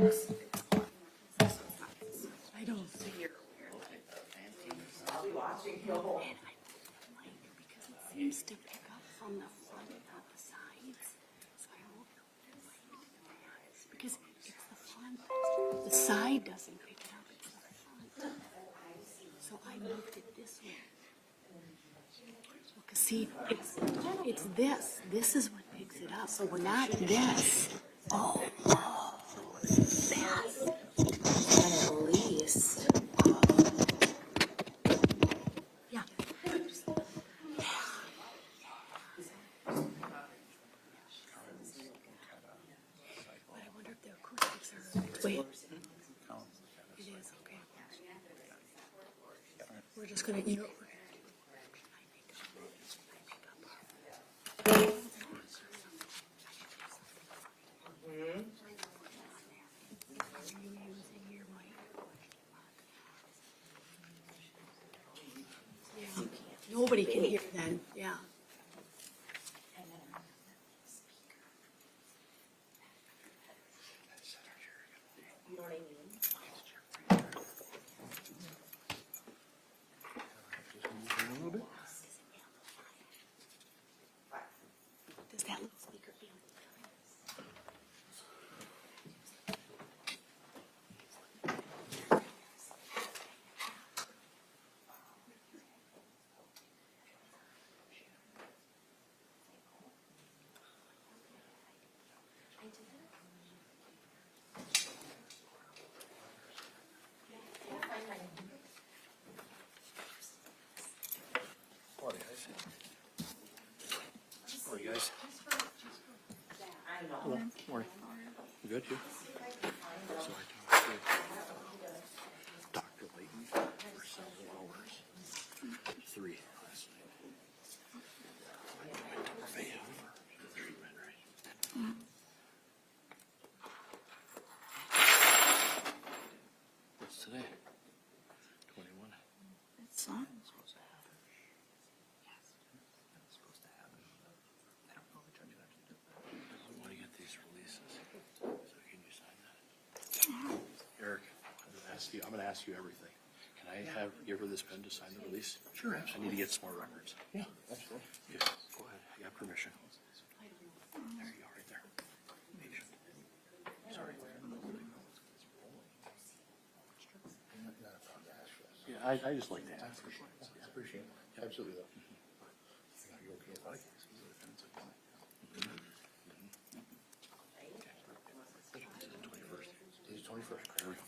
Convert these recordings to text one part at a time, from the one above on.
I don't see your I'll be watching you. Because it seems to pick up from the front, not the sides. So I hope because it's the front. The side doesn't pick it up, it's the front. So I moved it this way. Because see, it's this. This is what picks it up. So we're not this. Oh, this. And at least. Yeah. But I wonder if the acoustics are. Wait. It is, okay. We're just going to, nobody can hear then, yeah. You know what I mean? Does that little speaker feel? Morning, guys. Hello. Morning. You good, you? So I talked to Dr. Layton for several hours. 3 last night. I took her vein for treatment, right? What's today? 21. It's not. I want to get these releases. So can you sign that? Eric, I'm going to ask you everything. Can I give her this pen to sign the release? Sure, absolutely. I need to get some more records. Yeah, absolutely. Yeah, go ahead. You have permission. There you go, right there. Patient. Sorry. Yeah, I just like to ask. Appreciate it. Absolutely. Are you okay about it? Today's 21st. There we go.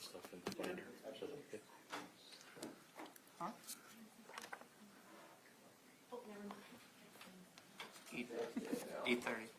stuff in the binder. Is that okay? 8:30.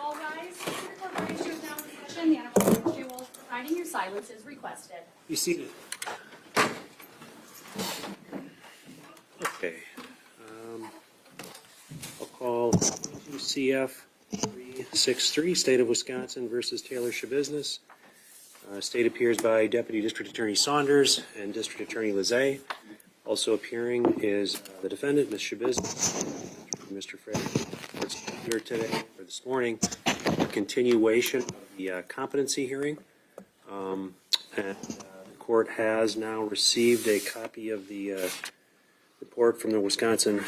All rise. Corporation is now in session. The applicant you will providing your silence is requested. Be seated. Okay. I'll call CF 363, State of Wisconsin versus Taylor Schabusiness. State appears by Deputy District Attorney Saunders and District Attorney Lizay. Also appearing is the defendant, Ms. Schabusiness, Mr. Frederick. It's here today, or this morning, a continuation of the competency hearing. The court has now received a copy of the report from the Wisconsin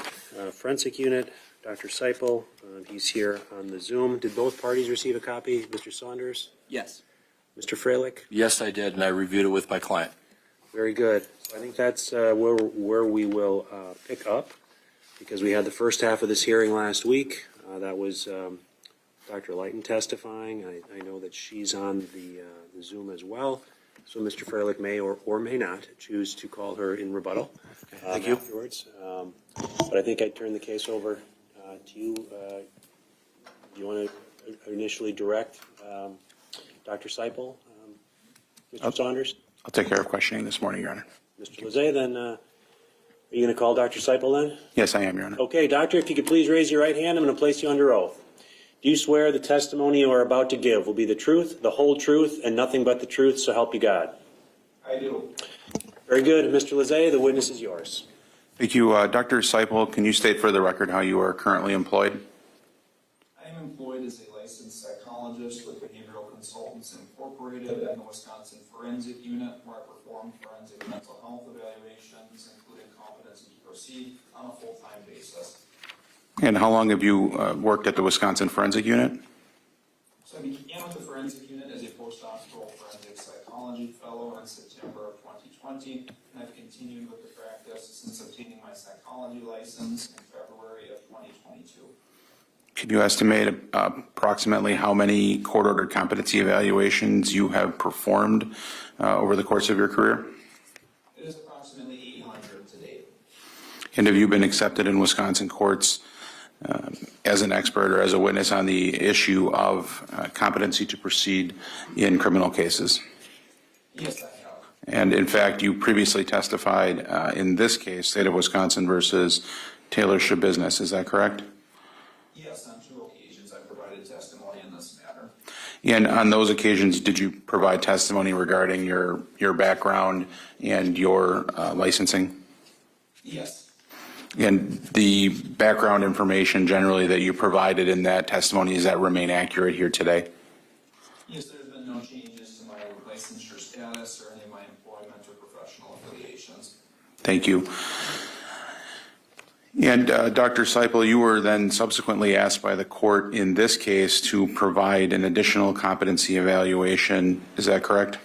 Forensic Unit, Dr. Seipel. He's here on the Zoom. Did both parties receive a copy? Mr. Saunders? Yes. Mr. Freilich? Yes, I did, and I reviewed it with my client. Very good. So I think that's where we will pick up, because we had the first half of this hearing last week. That was Dr. Lighton testifying. I know that she's on the Zoom as well. So Mr. Freilich may or may not choose to call her in rebuttal. Thank you. Afterwards. But I think I'd turn the case over to you. Do you want to initially direct Dr. Seipel, Mr. Saunders? I'll take care of questioning this morning, Your Honor. Mr. Lizay, then are you going to call Dr. Seipel then? Yes, I am, Your Honor. Okay, doctor, if you could please raise your right hand, I'm going to place you under oath. Do you swear the testimony you are about to give will be the truth, the whole truth, and nothing but the truth, so help you God? I do. Very good. Mr. Lizay, the witness is yours. Thank you. Dr. Seipel, can you state for the record how you are currently employed? I am employed as a licensed psychologist with Behavioral Consultants Incorporated and the Wisconsin Forensic Unit, where I perform forensic mental health evaluations, including competency to proceed, on a full-time basis. And how long have you worked at the Wisconsin Forensic Unit? So I began with the Forensic Unit as a postdoctoral forensic psychology fellow in September of 2020, and I've continued with the practice since obtaining my psychology license in February of 2022. Can you estimate approximately how many court-ordered competency evaluations you have performed over the course of your career? It is approximately 800 to date. And have you been accepted in Wisconsin courts as an expert or as a witness on the issue of competency to proceed in criminal cases? Yes, I have. And in fact, you previously testified in this case, State of Wisconsin versus Taylor Schabusiness. Is that correct? Yes, on 2 occasions I provided testimony in this matter. And on those occasions, did you provide testimony regarding your background and your licensing? Yes. And the background information generally that you provided in that testimony, does that remain accurate here today? Yes, there's been no changes to my licensure status or any of my employment or professional affiliations. Thank you. And Dr. Seipel, you were then subsequently asked by the court in this case to provide an additional competency evaluation. Is that correct?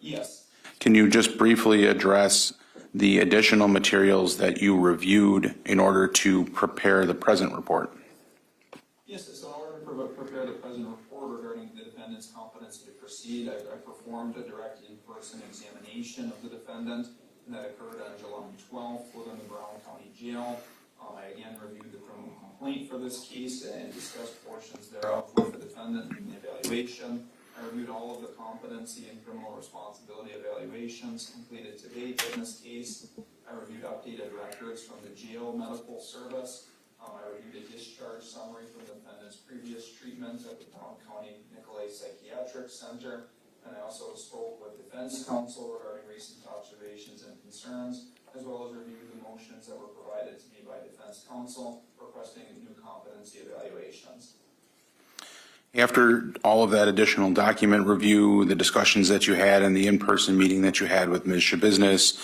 Yes. Can you just briefly address the additional materials that you reviewed in order to prepare the present report? Yes, so in order to prepare the present report regarding the defendant's competency to proceed, I performed a direct in-person examination of the defendant, and that occurred on July 12th within the Brown County Jail. I again reviewed the criminal complaint for this case and discussed portions thereof with the defendant in the evaluation. I reviewed all of the competency and criminal responsibility evaluations completed to date in this case. I reviewed updated records from the jail medical service. I reviewed a discharge summary from the defendant's previous treatment at the Brown County Nicolay Psychiatric Center. And I also spoke with defense counsel regarding recent observations and concerns, as well as reviewed the motions that were provided to me by defense counsel requesting new competency evaluations. After all of that additional document review, the discussions that you had and the in-person meeting that you had with Ms. Schabusiness,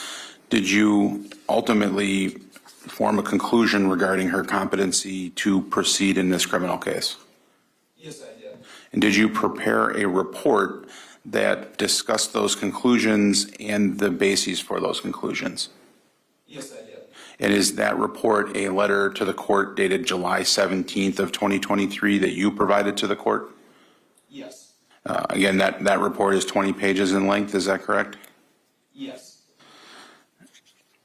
did you ultimately form a conclusion regarding her competency to proceed in this criminal case? Yes, I did. And did you prepare a report that discussed those conclusions and the bases for those conclusions? Yes, I did. And is that report a letter to the court dated July 17th of 2023 that you provided to the court? Yes. Again, that report is 20 pages in length, is that correct? Yes.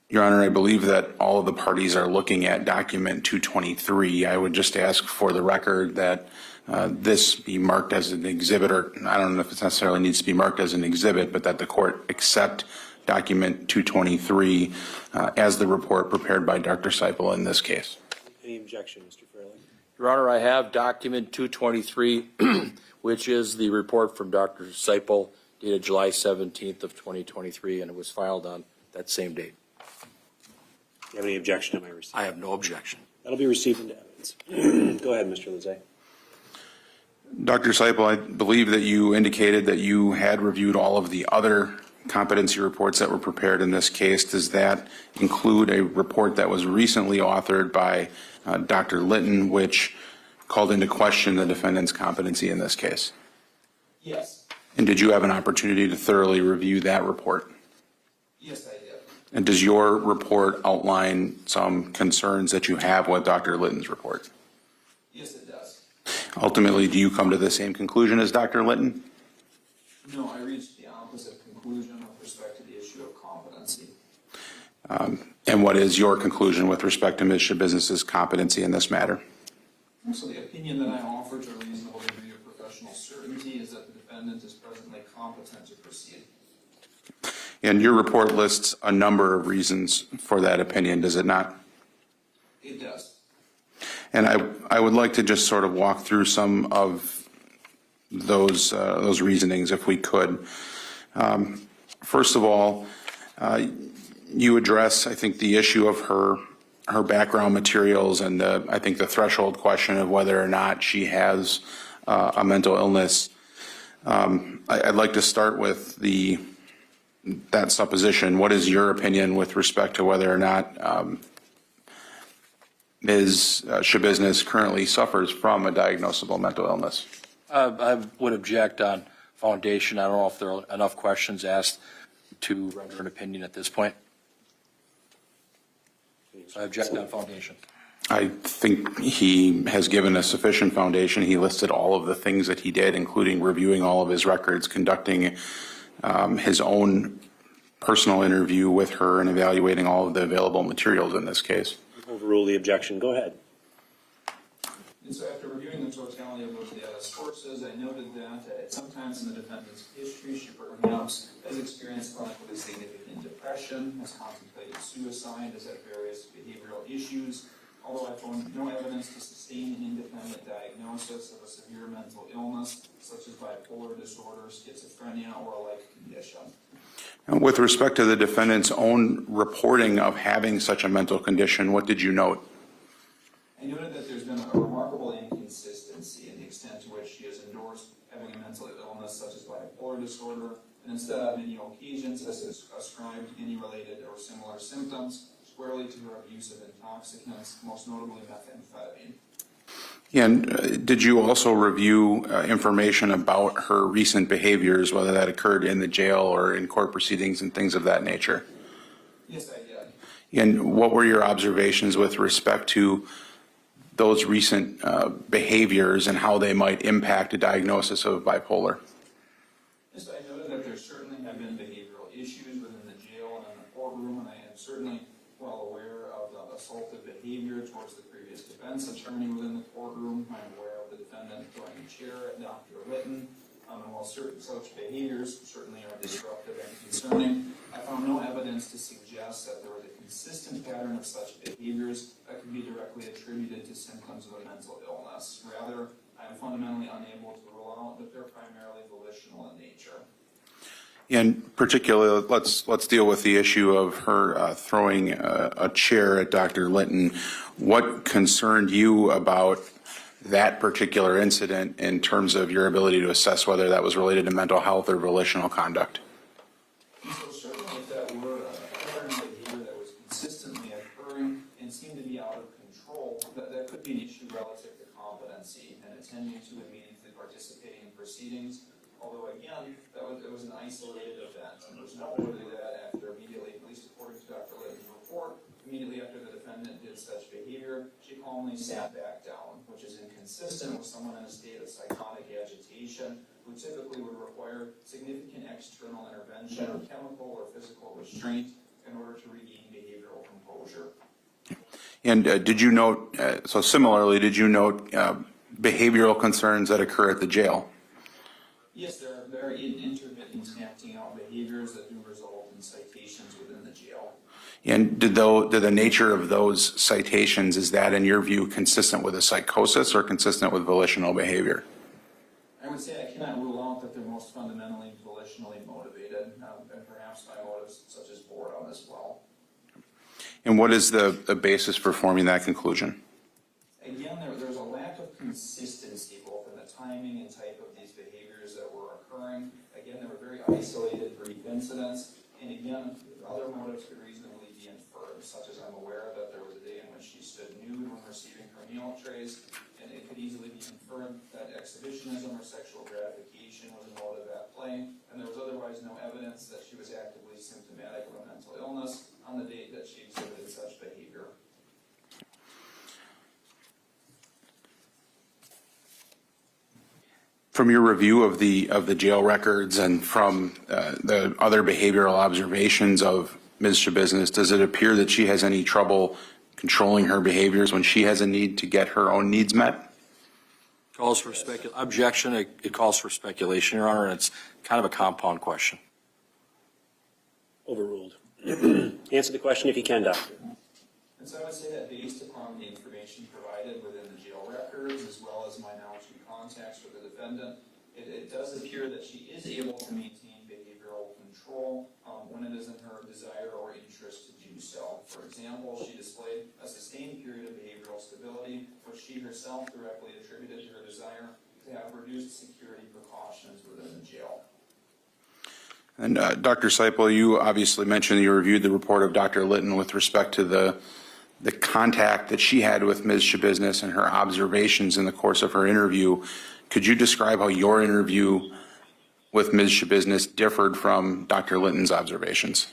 Your Honor, I believe that all of the parties are looking at document 223. I would just ask for the record that this be marked as an exhibit, or I don't know if it necessarily needs to be marked as an exhibit, but that the court accept document 223 as the report prepared by Dr. Seipel in this case. Any objection, Mr. Freilich? Your Honor, I have document 223, which is the report from Dr. Seipel dated July 17th of 2023, and it was filed on that same date. Do you have any objection to my receipt? I have no objection. That'll be received into evidence. Go ahead, Mr. Lizay. Dr. Seipel, I believe that you indicated that you had reviewed all of the other competency reports that were prepared in this case, does that include a report that was recently authored by Dr. Litton, which called into question the defendant's competency in this case? Yes. And did you have an opportunity to thoroughly review that report? Yes, I did. And does your report outline some concerns that you have with Dr. Litton's report? Yes, it does. Ultimately, do you come to the same conclusion as Dr. Litton? No, I reached the opposite conclusion with respect to the issue of competency. And what is your conclusion with respect to Ms. Schabusiness's competency in this matter? So the opinion that I offer to a reasonable degree of professional certainty is that the defendant is presently competent to proceed. And your report lists a number of reasons for that opinion, does it not? It does. And I would like to just sort of walk through some of those reasonings if we could. First of all, you address, I think, the issue of her background materials and I think the threshold question of whether or not she has a mental illness. I'd like to start with that supposition. What is your opinion with respect to whether or not Ms. Schabusiness currently suffers from a diagnosable mental illness? I would object on foundation. I don't know if there are enough questions asked to render an opinion at this point. So I object on foundation. I think he has given a sufficient foundation. He listed all of the things that he did, including reviewing all of his records, conducting his own personal interview with her, and evaluating all of the available materials in this case. Overrule the objection. Go ahead. And so after reviewing the totality of those data sources, I noted that at some times in the defendant's history, she perhaps has experienced clinically significant depression, has contemplated suicide, has had various behavioral issues, although I found no evidence to sustain an independent diagnosis of a severe mental illness, such as bipolar disorder, schizophrenia, or a like condition. And with respect to the defendant's own reporting of having such a mental condition, what did you note? I noted that there's been a remarkable inconsistency in the extent to which she has endorsed having a mental illness such as bipolar disorder, and instead on many occasions has ascribed any related or similar symptoms squarely to her abuse of intoxicants, most notably methamphetamine. And did you also review information about her recent behaviors, whether that occurred in the jail or in court proceedings and things of that nature? Yes, I did. And what were your observations with respect to those recent behaviors and how they might impact a diagnosis of bipolar? Yes, I noted that there certainly have been behavioral issues within the jail and in the courtroom, and I am certainly well aware of the assaultive behavior towards the previous defense attorney within the courtroom. I'm aware of the defendant throwing a chair at Dr. Litton, and while certain such behaviors certainly are disruptive and concerning, I found no evidence to suggest that there was a consistent pattern of such behaviors that could be directly attributed to symptoms of a mental illness. Rather, I am fundamentally unable to rule out that they're primarily volitional in nature. In particular, let's deal with the issue of her throwing a chair at Dr. Litton. What concerned you about that particular incident in terms of your ability to assess whether that was related to mental health or volitional conduct? So certainly if that were a pattern of behavior that was consistently occurring and seemed to be out of control, that could be an issue relative to competency and attending to and meaningfully participating in proceedings. Although again, it was an isolated event, and it was noteworthy that after immediately, at least according to Dr. Litton's report, immediately after the defendant did such behavior, she calmly sat back down, which is inconsistent with someone in a state of psychotic agitation who typically would require significant external intervention or chemical or physical restraint in order to regain behavioral composure. And did you note, so similarly, did you note behavioral concerns that occur at the jail? Yes, there are very intermittent acting out behaviors that do result in citations within the jail. And did the nature of those citations, is that in your view consistent with a psychosis or consistent with volitional behavior? I would say I cannot rule out that they're most fundamentally volitionally motivated, and perhaps by motives such as boredom as well. And what is the basis for forming that conclusion? Again, there's a lack of consistency both in the timing and type of these behaviors that were occurring. Again, they were very isolated, brief incidents, and again, other motives could reasonably be inferred, such as I'm aware that there was a day in which she stood nude when receiving her meal trays, and it could easily be inferred that exhibitionism or sexual gratification was a motive at play, and there was otherwise no evidence that she was actively symptomatic of a mental illness on the date that she exhibited such behavior. From your review of the jail records and from the other behavioral observations of Ms. Schabusiness, does it appear that she has any trouble controlling her behaviors when she has a need to get her own needs met? Calls for objection. It calls for speculation, Your Honor, and it's kind of a compound question. Overruled. Answer the question if you can, Doctor. And so I would say that based upon the information provided within the jail records, as well as my knowledge and contacts with the defendant, it does appear that she is able to maintain behavioral control when it is in her desire or interest to do so. For example, she displayed a sustained period of behavioral stability, which she herself directly attributed to her desire to have reduced security precautions within the jail. And Dr. Seipel, you obviously mentioned you reviewed the report of Dr. Litton with respect to the contact that she had with Ms. Schabusiness and her observations in the course of her interview. Could you describe how your interview with Ms. Schabusiness differed from Dr. Litton's observations?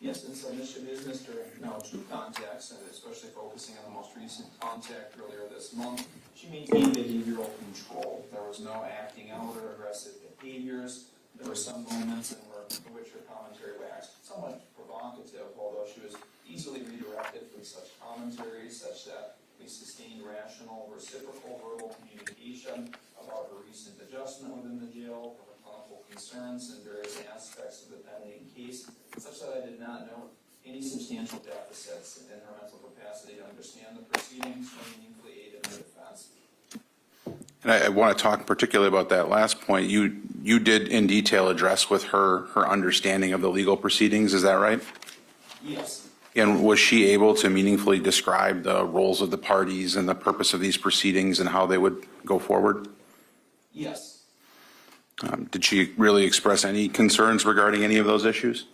Yes, and so Ms. Schabusiness during now two contacts, and especially focusing on the most recent contact earlier this month, she maintained behavioral control. There was no acting out or aggressive behaviors. There were some moments in which her commentary waxed somewhat provocative, although she was easily redirected from such commentaries, such that we sustained rational, reciprocal verbal communication about her recent adjustment within the jail, her clinical concerns, and various aspects of the pending case, such that I did not note any substantial deficits in her mental capacity to understand the proceedings or meaningfully aid in her defense. And I want to talk particularly about that last point. You did in detail address with her understanding of the legal proceedings, is that right? Yes. And was she able to meaningfully describe the roles of the parties and the purpose of these proceedings and how they would go forward? Yes. Did she really express any concerns regarding any of those issues?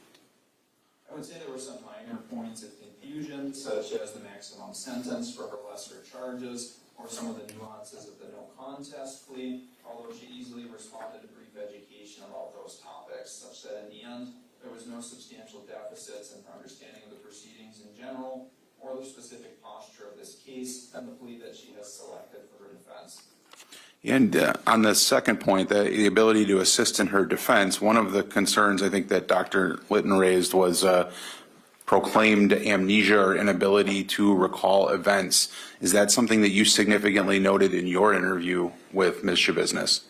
I would say there were some minor points of confusion, such as the maximum sentence for her lesser charges, or some of the nuances of the no contest plea, although she easily responded to brief education about those topics, such that in the end, there was no substantial deficits in her understanding of the proceedings in general, or the specific posture of this case, and the plea that she has selected for her defense. And on the second point, the ability to assist in her defense, one of the concerns I think that Dr. Litton raised was proclaimed amnesia or inability to recall events. Is that something that you significantly noted in your interview with Ms. Schabusiness?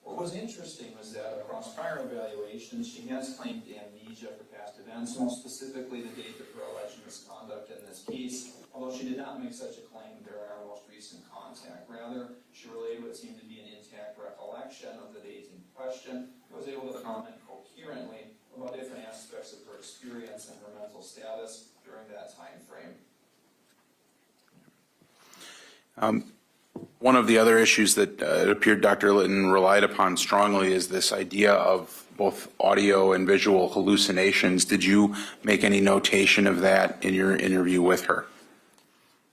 What was interesting was that across prior evaluations, she has claimed amnesia for past events, most specifically the date of her alleged misconduct in this case, although she did not make such a claim during our most recent contact. Rather, she relayed what seemed to be an intact recollection of the date in question and was able to comment coherently about different aspects of her experience and her mental status during that time frame. One of the other issues that it appeared Dr. Litton relied upon strongly is this idea of both audio and visual hallucinations. Did you make any notation of that in your interview with her?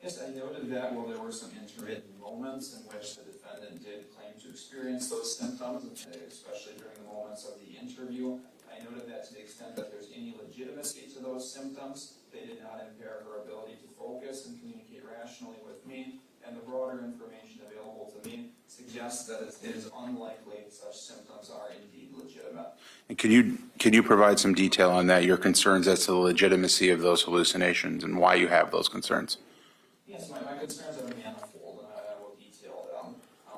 Yes, I noted that while there were some intermittent moments in which the defendant did claim to experience those symptoms, especially during the moments of the interview, I noted that to the extent that there's any legitimacy to those symptoms, they did not impair her ability to focus and communicate rationally with me, and the broader information available to me suggests that it is unlikely such symptoms are indeed legitimate. And can you provide some detail on that, your concerns as to the legitimacy of those hallucinations and why you have those concerns? Yes, my concerns are manifold, and I will detail them.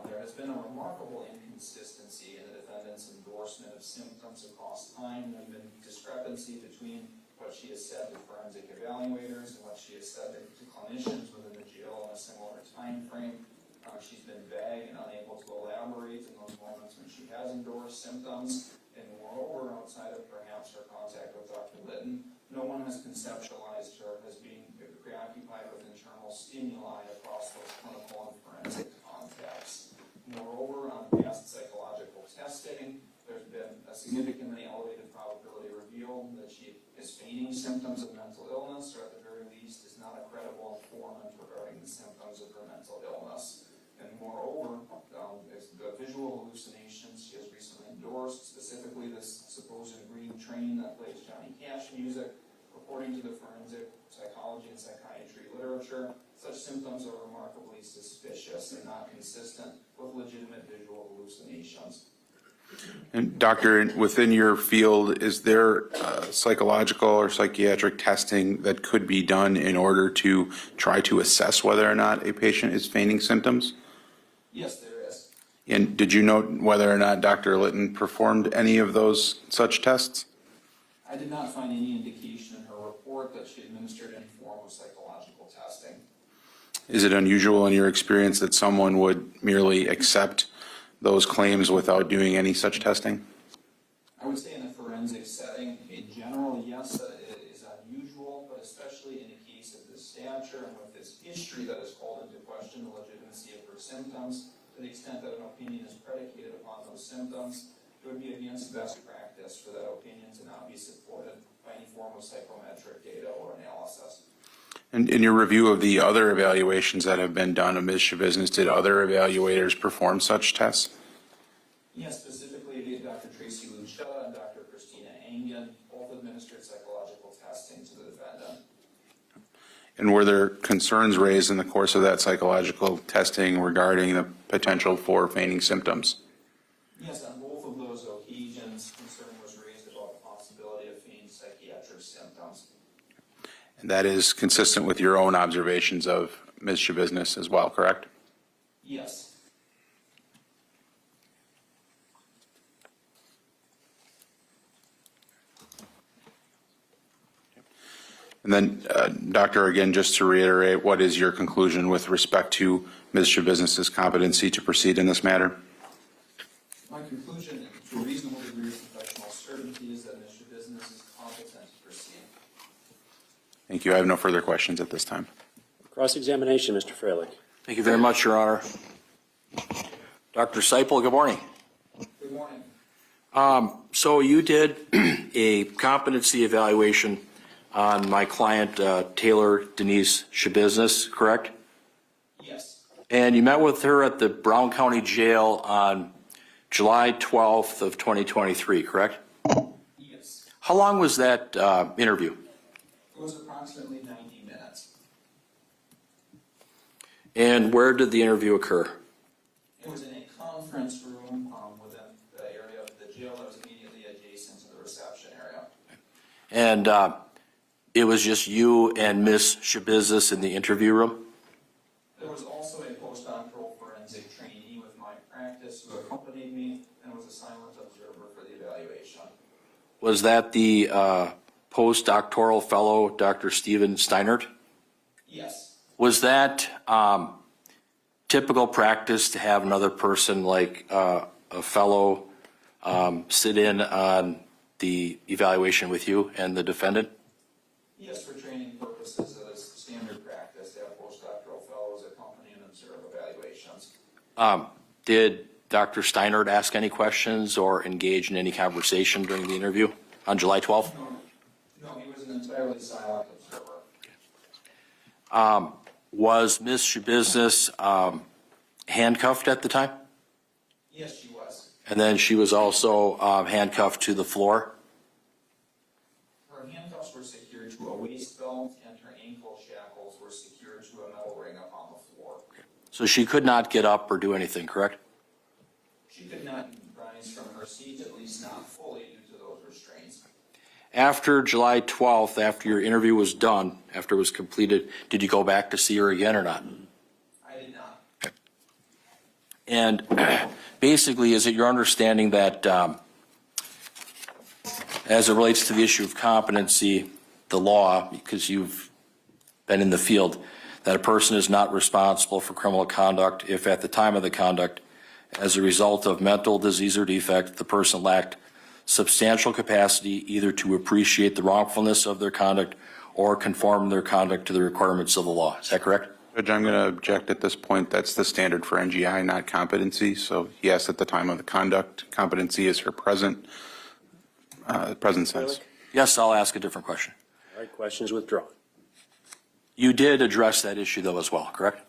There has been a remarkable inconsistency in the defendant's endorsement of symptoms across time. There has been discrepancy between what she has said to forensic evaluators and what she has said to clinicians within the jail in a similar time frame. She's been vague and unable to elaborate in those moments when she has endorsed symptoms. And moreover, outside of perhaps her contact with Dr. Litton, no one has conceptualized her as being preoccupied with internal stimuli across those clinical and forensic symptoms of mental illness, or at the very least is not a credible informant regarding the symptoms of her mental illness. And moreover, the visual hallucinations she has recently endorsed, specifically this supposed green train that plays Johnny Cash music, according to the forensic psychology and psychiatry literature, such symptoms are remarkably suspicious and not consistent with legitimate visual hallucinations. And doctor, within your field, is there psychological or psychiatric testing that could be done in order to try to assess whether or not a patient is feigning symptoms? Yes, there is. And did you note whether or not Dr. Litton performed any of those such tests? I did not find any indication in her report that she administered any form of psychological testing. Is it unusual in your experience that someone would merely accept those claims without doing any such testing? I would say in a forensic setting, in general, yes, it is unusual, but especially in a case of this stature and with this history that has called into question the legitimacy of her symptoms, to the extent that an opinion is predicated upon those symptoms, it would be against best practice for that opinion to not be supported by any form of psychometric data or analysis. And in your review of the other evaluations that have been done of Ms. Schabusiness, did other evaluators perform such tests? Yes, specifically Dr. Tracy Luchetta and Dr. Christina Angen both administered psychological testing to the defendant. And were there concerns raised in the course of that psychological testing regarding the potential for feigning symptoms? Yes, on both of those occasions, concern was raised about the possibility of feigned psychiatric symptoms. And that is consistent with your own observations of Ms. Schabusiness as well, correct? Yes. And then, Doctor, again, just to reiterate, what is your conclusion with respect to Ms. Schabusiness's competency to proceed in this matter? My conclusion, to a reasonable degree of professional certainty, is that Ms. Schabusiness is competent to proceed. Thank you. I have no further questions at this time. Cross-examination, Mr. Freilich. Thank you very much, Your Honor. Dr. Seipel, good morning. Good morning. So you did a competency evaluation on my client, Taylor Denise Schabusiness, correct? Yes. And you met with her at the Brown County Jail on July 12th of 2023, correct? Yes. How long was that interview? It was approximately 90 minutes. And where did the interview occur? It was in a conference room within the area of the jail that was immediately adjacent to the reception area. And it was just you and Ms. Schabusiness in the interview room? There was also a postdoctoral forensic trainee with my practice who accompanied me and was a silent observer for the evaluation. Was that the postdoctoral fellow, Dr. Steven Steinert? Yes. Was that typical practice to have another person like a fellow sit in on the evaluation with you and the defendant? Yes, for training purposes, it is standard practice to have postdoctoral fellows accompany and observe evaluations. Did Dr. Steinert ask any questions or engage in any conversation during the interview on July 12th? No, he was an entirely silent observer. Was Ms. Schabusiness handcuffed at the time? Yes, she was. And then she was also handcuffed to the floor? Her handcuffs were secured to a waist belt and her ankle shackles were secured to a metal ring upon the floor. So she could not get up or do anything, correct? She could not rise from her seat, at least not fully, due to those restraints. After July 12th, after your interview was done, after it was completed, did you go back to see her again or not? I did not. And basically, is it your understanding that as it relates to the issue of competency, the law, because you've been in the field, that a person is not responsible for criminal conduct if at the time of the conduct, as a result of mental disease or defect, the person lacked substantial capacity either to appreciate the wrongfulness of their conduct or conform their conduct to the requirements of the law. Is that correct? Judge, I'm going to object at this point. That's the standard for NGI, not competency. So yes, at the time of the conduct, competency is her present sense. Yes, I'll ask a different question. All right, question is withdrawn. You did address that issue though as well, correct?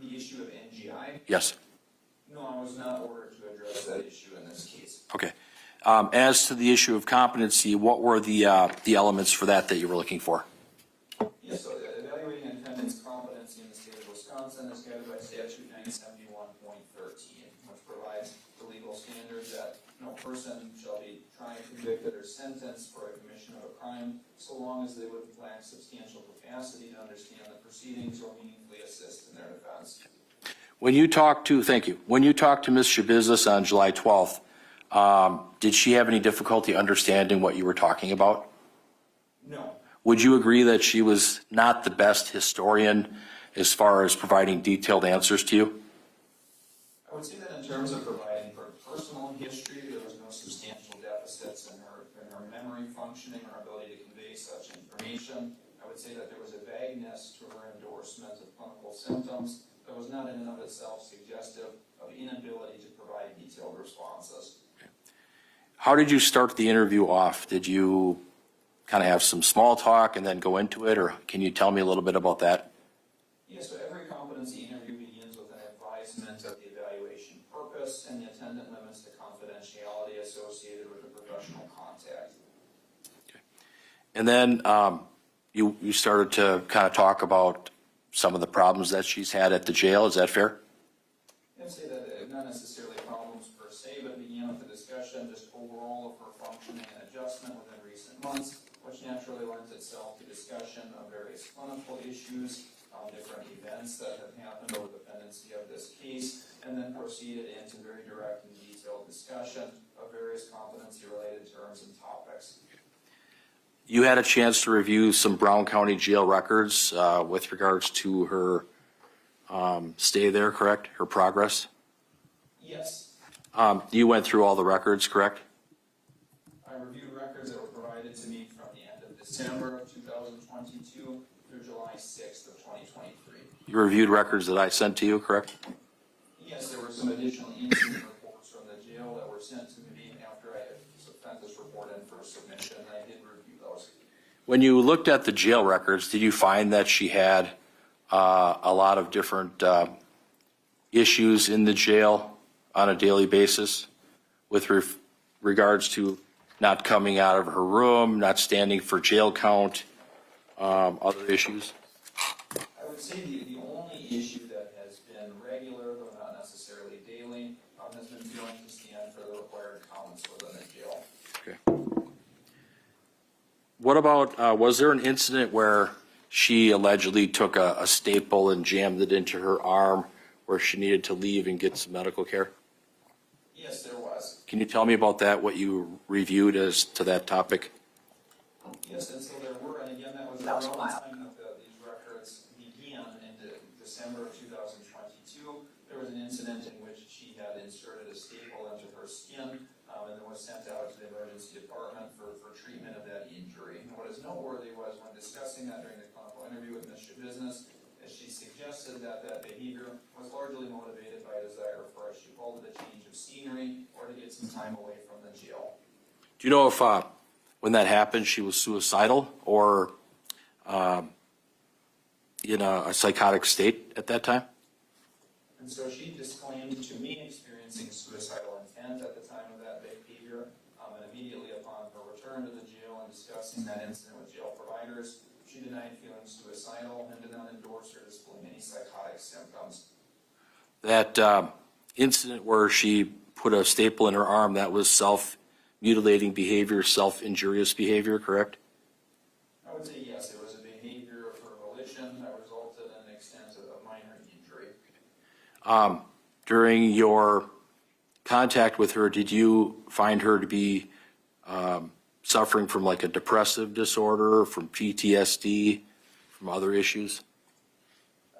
The issue of NGI? Yes. No, I was not ordered to address that issue in this case. Okay. As to the issue of competency, what were the elements for that you were looking for? Yes, so evaluating a defendant's competency in the state of Wisconsin is guided by statute 971.13, which provides the legal standard that no person shall be tried, convicted, or sentenced for a commission of a crime so long as they would lack substantial capacity to understand the proceedings or meaningfully assist in their defense. When you talked to, thank you, when you talked to Ms. Schabusiness on July 12th, did she have any difficulty understanding what you were talking about? No. Would you agree that she was not the best historian as far as providing detailed answers to you? I would say that in terms of providing her personal history, there was no substantial deficits in her memory functioning or ability to convey such information. I would say that there was a vagueness to her endorsement of clinical symptoms that was not in and of itself suggestive of inability to provide detailed responses. How did you start the interview off? Did you kind of have some small talk and then go into it, or can you tell me a little bit about that? Yes, so every competency interview begins with an advisement of the evaluation purpose and the attendant limits to confidentiality associated with the professional contact. Okay. And then you started to kind of talk about some of the problems that she's had at the jail. Is that fair? I'd say that not necessarily problems per se, but began with a discussion just overall of her functioning and adjustment within recent months, which naturally lends itself to discussion of various clinical issues, different events that have happened over the pendency of this case, and then proceeded into very direct and detailed discussion of various competency-related terms and topics. You had a chance to review some Brown County jail records with regards to her stay there, correct? Her progress? Yes. You went through all the records, correct? I reviewed records that were provided to me from the end of December of 2022 through July 6th of 2023. You reviewed records that I sent to you, correct? Yes, there were some additional incident reports from the jail that were sent to me after I had sent this report in for submission, and I did review those. When you looked at the jail records, did you find that she had a lot of different issues in the jail on a daily basis with regards to not coming out of her room, not standing for jail count, other issues? I would say the only issue that has been regular, though not necessarily daily, has been failing to stand for the required counts within the jail. Okay. What about, was there an incident where she allegedly took a staple and jammed it into her arm where she needed to leave and get some medical care? Yes, there was. Can you tell me about that, what you reviewed as to that topic? Yes, and so there were, and again, that was around the time that these records began in December of 2022. There was an incident in which she had inserted a staple into her skin and then was sent out to the emergency department for treatment of that injury. And what is noteworthy was when discussing that during the clinical interview with Ms. Schabusiness, as she suggested that behavior was largely motivated by a desire for, as she called it, a change of scenery or to get some time away from the jail. Do you know if when that happened she was suicidal or in a psychotic state at that time? And so she disclaimed to me experiencing suicidal intent at the time of that behavior, and immediately upon her return to the jail and discussing that incident with jail providers, she denied feeling suicidal and did not endorse or display any psychotic symptoms. That incident where she put a staple in her arm, that was self-mutilating behavior, self-injurious behavior, correct? I would say yes, it was a behavior of her volition that resulted in an extent of minor injury. During your contact with her, did you find her to be suffering from like a depressive disorder, from PTSD, from other issues?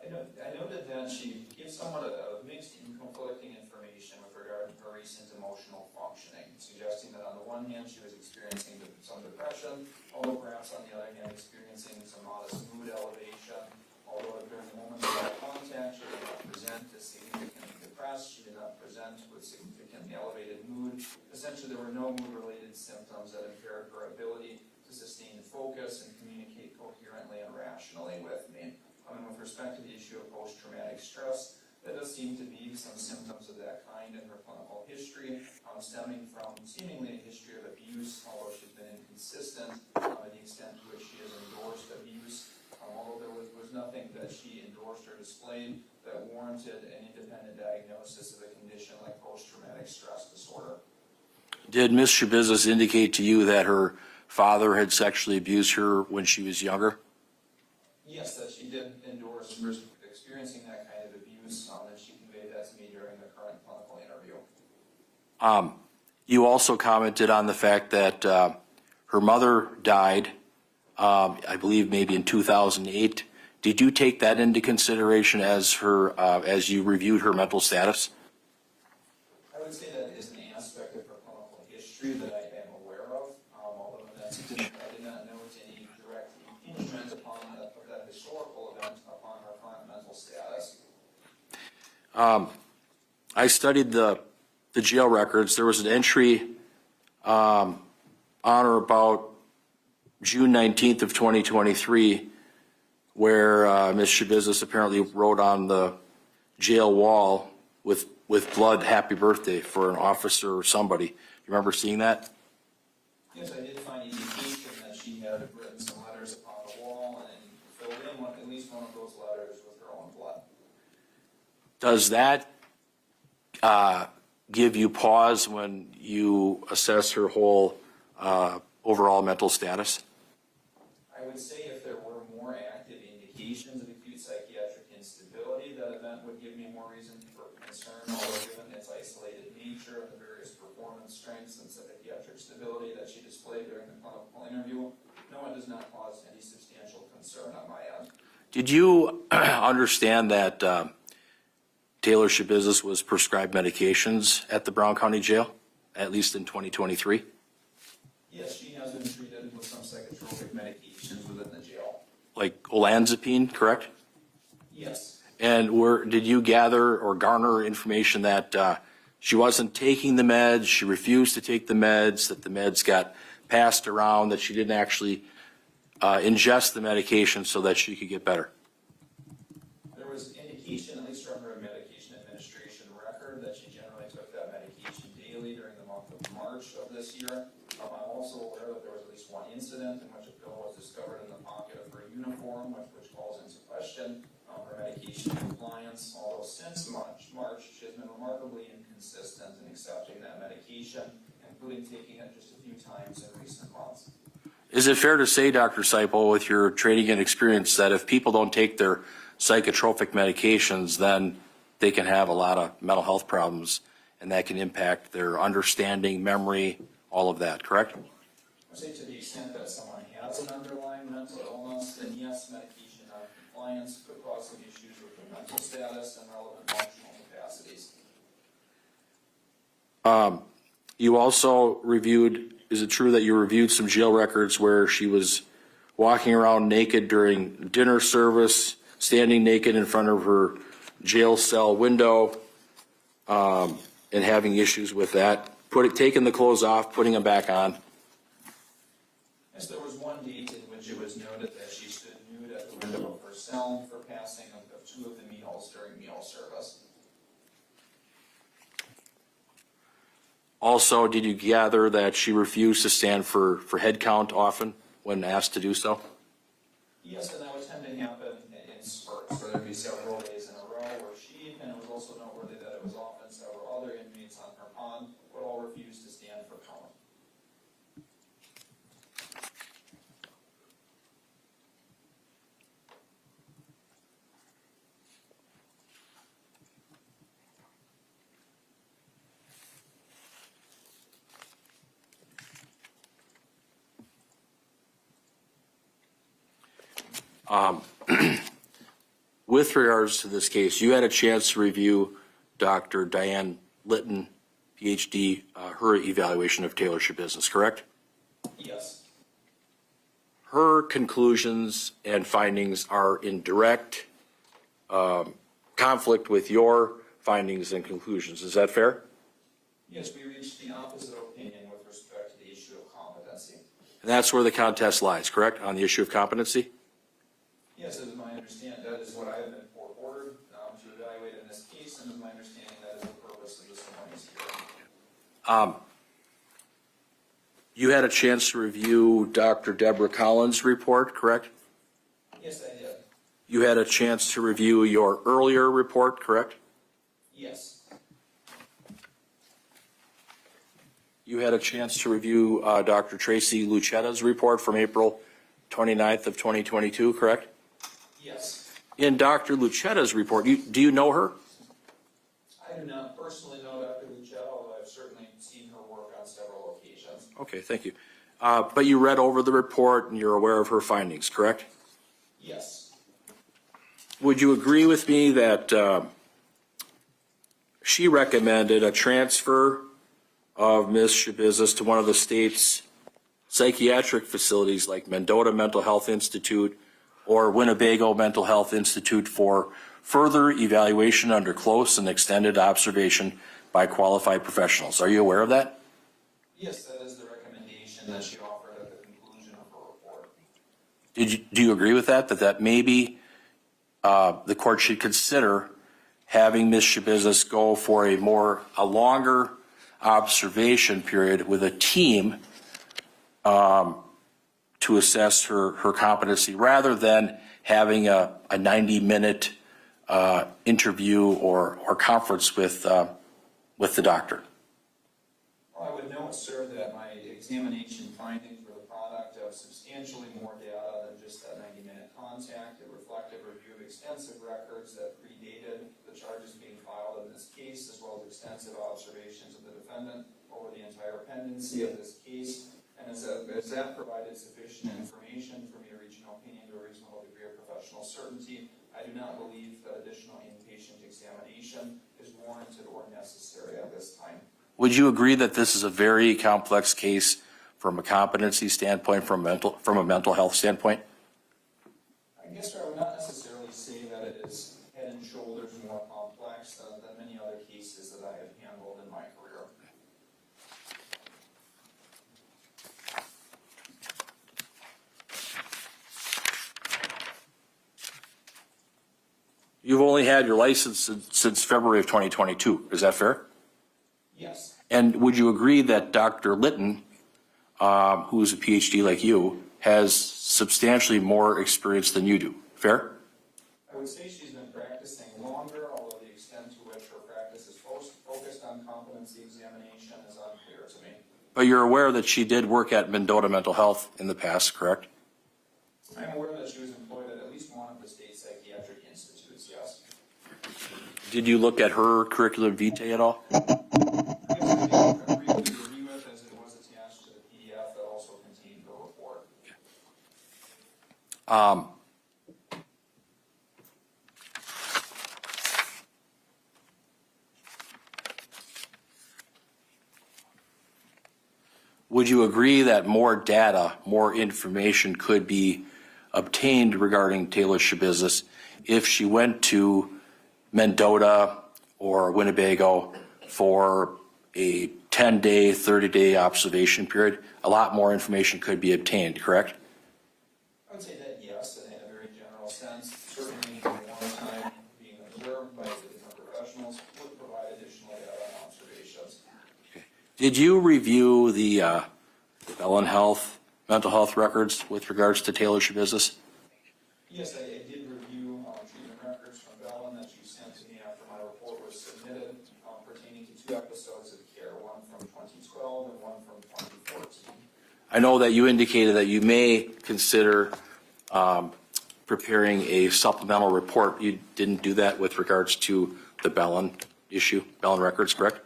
I noted that she gives somewhat of mixed and conflicting information with regard to her recent emotional functioning, suggesting that on the one hand she was experiencing some depression, although perhaps on the other hand experiencing some modest mood elevation. Although during the moment of that contact she did not present as significantly depressed, she did not present with significantly elevated mood. Essentially there were no mood-related symptoms that impaired her ability to sustain focus and communicate coherently and rationally with me. And with respect to the issue of post-traumatic stress, there does seem to be some symptoms of that kind in her clinical history, stemming from seemingly a history of abuse, although she's been inconsistent to the extent to which she has endorsed abuse. Although there was nothing that she endorsed or displayed that warranted an independent diagnosis of a condition like post-traumatic stress disorder. Did Ms. Schabusiness indicate to you that her father had sexually abused her when she was younger? Yes, that she did endorse experiencing that kind of abuse, and she conveyed that to me during the current clinical interview. You also commented on the fact that her mother died, I believe maybe in 2008. Did you take that into consideration as you reviewed her mental status? I would say that is an aspect of her clinical history that I am aware of, although I did not note any direct impingement upon that historical event upon her current mental status. I studied the jail records. There was an entry on or about June 19th of 2023 where Ms. Schabusiness apparently wrote on the jail wall with blood, "Happy birthday" for an officer or somebody. You remember seeing that? Yes, I did find indication that she had written some letters upon the wall and filled in at least one of those letters with her own blood. Does that give you pause when you assess her whole overall mental status? I would say if there were more active indications of acute psychiatric instability, that event would give me more reason for concern, although given its isolated nature and the various performance strengths and psychiatric stability that she displayed during the clinical interview, no, it does not cause any substantial concern on my end. Did you understand that Taylor Schabusiness was prescribed medications at the Brown County Jail, at least in 2023? Yes, she has been treated with some psychotropic medications within the jail. Like olanzapine, correct? Yes. And did you gather or garner information that she wasn't taking the meds, she refused to take the meds, that the meds got passed around, that she didn't actually ingest the medication so that she could get better? There was indication, at least from her medication administration record, that she generally took that medication daily during the month of March of this year. I'm also aware that there was at least one incident in which a pill was discovered in the pocket of her uniform, which calls into question her medication compliance. Although since March, she has been remarkably inconsistent in accepting that medication, including taking it just a few times in recent months. Is it fair to say, Dr. Seipel, with your training and experience, that if people don't take their psychotropic medications, then they can have a lot of mental health problems, and that can impact their understanding, memory, all of that, correct? I say to the extent that someone has an underlying mental illness, then yes, medication non-compliance could cause some issues with their mental status and relevant functional capacities. You also reviewed, is it true that you reviewed some jail records where she was walking around naked during dinner service, standing naked in front of her jail cell window, and having issues with that? Taking the clothes off, putting them back on? Yes, there was one date in which it was noted that she stood nude at the window of her cell for passing of two of the meals during meal service. Also, did you gather that she refused to stand for head count often when asked to do so? Yes, and that would tend to happen in spurts, where there'd be several days in a row where she, and it was also noteworthy that it was often several other inmates on her pond, would all refuse to stand for count. With regards to this case, you had a chance to review Dr. Diane Litton, PhD, her evaluation of Taylor Schabusiness, correct? Yes. Her conclusions and findings are in direct conflict with your findings and conclusions. Is that fair? Yes, we reached the opposite opinion with respect to the issue of competency. And that's where the contest lies, correct, on the issue of competency? Yes, it is my understanding, that is what I have been ordered to evaluate in this case, and it is my understanding that is the purpose of this morning's hearing. You had a chance to review Dr. Deborah Collins' report, correct? Yes, I did. You had a chance to review your earlier report, correct? Yes. You had a chance to review Dr. Tracy Lucetta's report from April 29th of 2022, correct? Yes. In Dr. Lucetta's report, do you know her? I do not personally know Dr. Lucetta, although I've certainly seen her work on several occasions. Okay, thank you. But you read over the report and you're aware of her findings, correct? Yes. Would you agree with me that she recommended a transfer of Ms. Schabusiness to one of the state's psychiatric facilities like Mendota Mental Health Institute or Winnebago Mental Health Institute for further evaluation under close and extended observation by qualified professionals? Are you aware of that? Yes, that is the recommendation that she offered at the conclusion of her report. Do you agree with that, that maybe the court should consider having Ms. Schabusiness go for a longer observation period with a team to assess her competency rather than having a 90-minute interview or conference with the doctor? Well, I would note, sir, that my examination findings were the product of substantially more data than just that 90-minute contact. It reflected review of extensive records that predated the charges being filed in this case, as well as extensive observations of the defendant over the entire pendency of this case. And as that provided sufficient information for me to reach an opinion to a reasonable degree of professional certainty, I do not believe that additional inpatient examination is warranted or necessary at this time. Would you agree that this is a very complex case from a competency standpoint, from a mental health standpoint? I guess, sir, I would not necessarily say that it is head and shoulders more complex than many other cases that I have handled in my career. You've only had your license since February of 2022. Is that fair? Yes. And would you agree that Dr. Litton, who is a PhD like you, has substantially more experience than you do? Fair? I would say she's been practicing longer, although the extent to which her practice is focused on competency examination is unclear to me. But you're aware that she did work at Mendota Mental Health in the past, correct? I'm aware that she was employed at least one of the state psychiatric institutes, yes. Did you look at her curriculum vitae at all? I guess I didn't briefly review it as it was attached to the PDF that also contained the report. Would you agree that more data, more information could be obtained regarding Taylor Schabusiness if she went to Mendota or Winnebago for a 10-day, 30-day observation period? A lot more information could be obtained, correct? I would say that yes, in a very general sense. Certainly, more time being observed by the different professionals would provide additional data and observations. Did you review the Bellin Health mental health records with regards to Taylor Schabusiness? Yes, I did review treatment records from Bellin that you sent to me after my report was submitted pertaining to 2 episodes of care, one from 2012 and one from 2014. I know that you indicated that you may consider preparing a supplemental report. You didn't do that with regards to the Bellin issue, Bellin records, correct?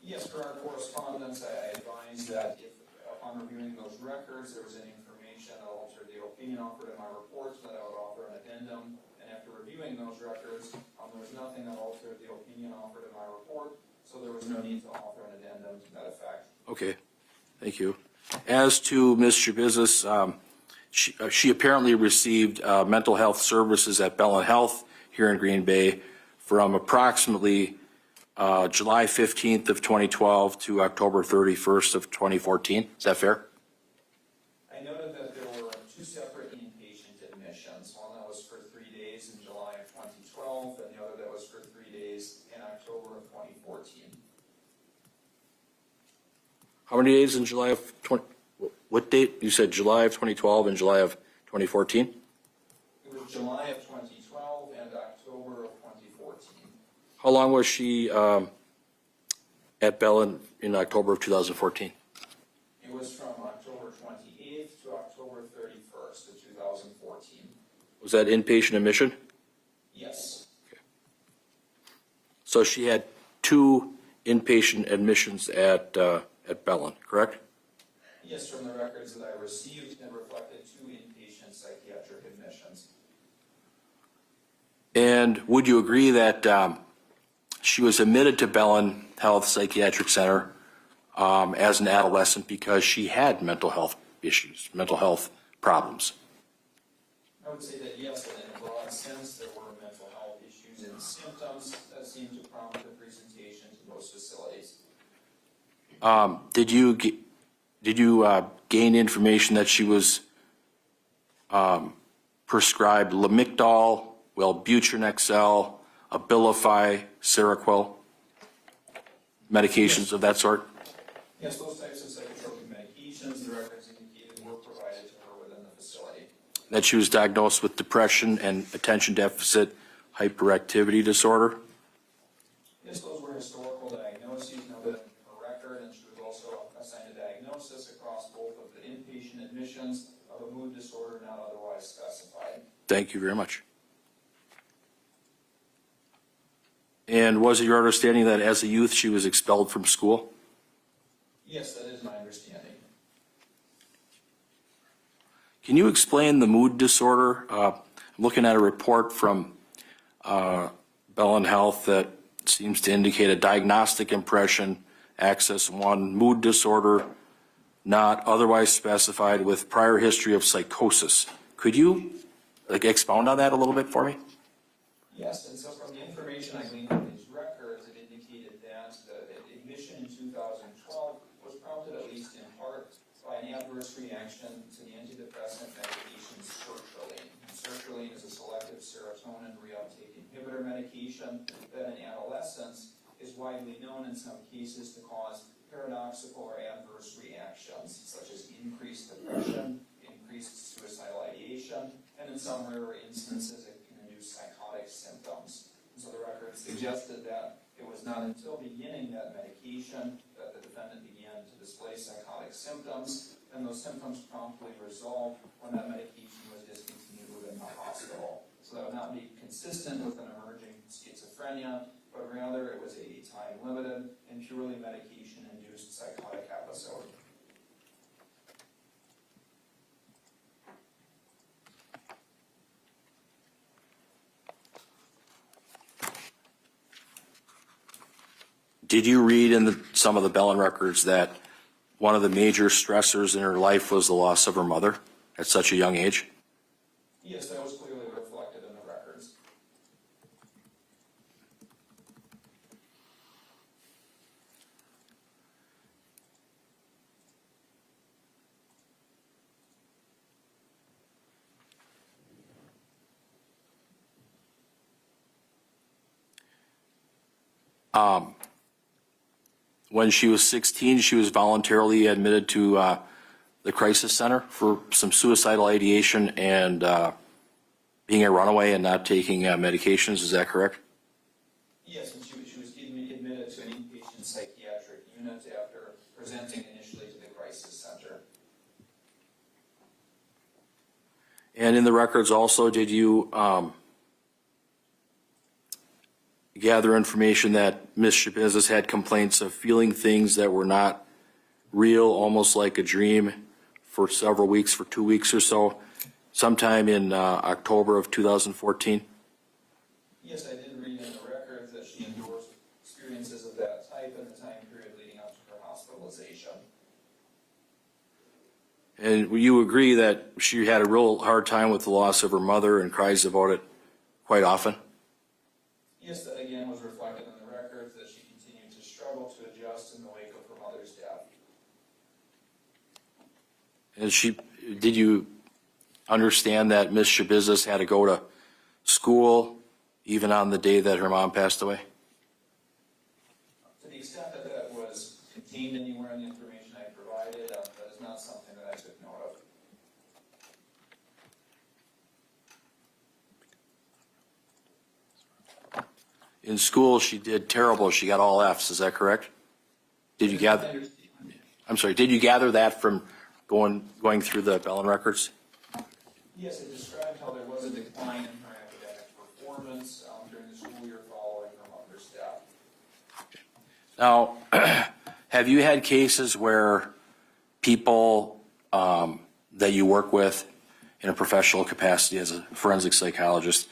Yes, for our correspondence, I advised that if upon reviewing those records, there was any information that altered the opinion offered in my report, that I would offer an addendum. And after reviewing those records, there was nothing that altered the opinion offered in my report, so there was no need to offer an addendum to that effect. Okay, thank you. As to Ms. Schabusiness, she apparently received mental health services at Bellin Health here in Green Bay from approximately July 15th of 2012 to October 31st of 2014. Is that fair? How many days in July of 20, what date? You said July of 2012 and July of 2014? It was July of 2012 and October of 2014. How long was she at Bellin in October of 2014? It was from October 28th to October 31st of 2014. Was that inpatient admission? Yes. So she had 2 inpatient admissions at Bellin, correct? Yes, from the records that I received, it reflected 2 inpatient psychiatric admissions. And would you agree that she was admitted to Bellin Health Psychiatric Center as an adolescent because she had mental health issues, mental health problems? I would say that yes, that in a broad sense, there were mental health issues and symptoms that seemed to prompt the presentation to those facilities. Did you gain information that she was prescribed Lamictal, Wellbutrin XL, Abilify, Seroquel, medications of that sort? Yes, those types of psychotropic medications, the records indicated, were provided to her within the facility. That she was diagnosed with depression and attention deficit hyperactivity disorder? Yes, those were historical diagnoses noted in her record, and she was also assigned a diagnosis across both of the inpatient admissions of a mood disorder not otherwise specified. Thank you very much. And was it your understanding that as a youth she was expelled from school? Yes, that is my understanding. Can you explain the mood disorder? I'm looking at a report from Bellin Health that seems to indicate a diagnostic impression, Axis 1, mood disorder not otherwise specified with prior history of psychosis. Could you expound on that a little bit for me? Yes, and so from the information I gleaned from these records, it indicated that the admission in 2012 was prompted at least in part by an adverse reaction to the antidepressant medication sertraline. Sertraline is a selective serotonin reuptake inhibitor medication that in adolescence is widely known in some cases to cause paradoxical or adverse reactions, such as increased depression, increased suicidal ideation, and in some rare instances it can induce psychotic symptoms. And so the record suggested that it was not until beginning that medication that the defendant began to display psychotic symptoms, and those symptoms promptly resolved when that medication was discontinued within the hospital. So that would not be consistent with an emerging schizophrenia, but rather it was a time-limited and purely medication-induced psychotic episode. Did you read in some of the Bellin records that one of the major stressors in her life was the loss of her mother at such a young age? Yes, that was clearly reflected in the records. When she was 16, she was voluntarily admitted to the crisis center for some suicidal ideation and being a runaway and not taking medications. Is that correct? Yes, and she was admitted to an inpatient psychiatric unit after presenting initially to the crisis center. And in the records also, did you gather information that Ms. Schabusiness had complaints of feeling things that were not real, almost like a dream, for several weeks, for 2 weeks or so, sometime in October of 2014? Yes, I did read in the records that she endured experiences of that type in the time period leading up to her hospitalization. And you agree that she had a real hard time with the loss of her mother and cries about it quite often? Yes, that again was reflected in the records that she continued to struggle to adjust in the wake of her mother's death. And did you understand that Ms. Schabusiness had to go to school even on the day that her mom passed away? To the extent that that was contained anywhere in the information I not something that I took note of. In school, she did terrible. She got all Fs. Is that correct? Did you gather? I'm sorry. Did you gather that from going through the Bellin records? Yes, it described how there was a decline in her academic performance during the school year following her mother's death. Now, have you had cases where people that you work with in a professional capacity as a forensic psychologist,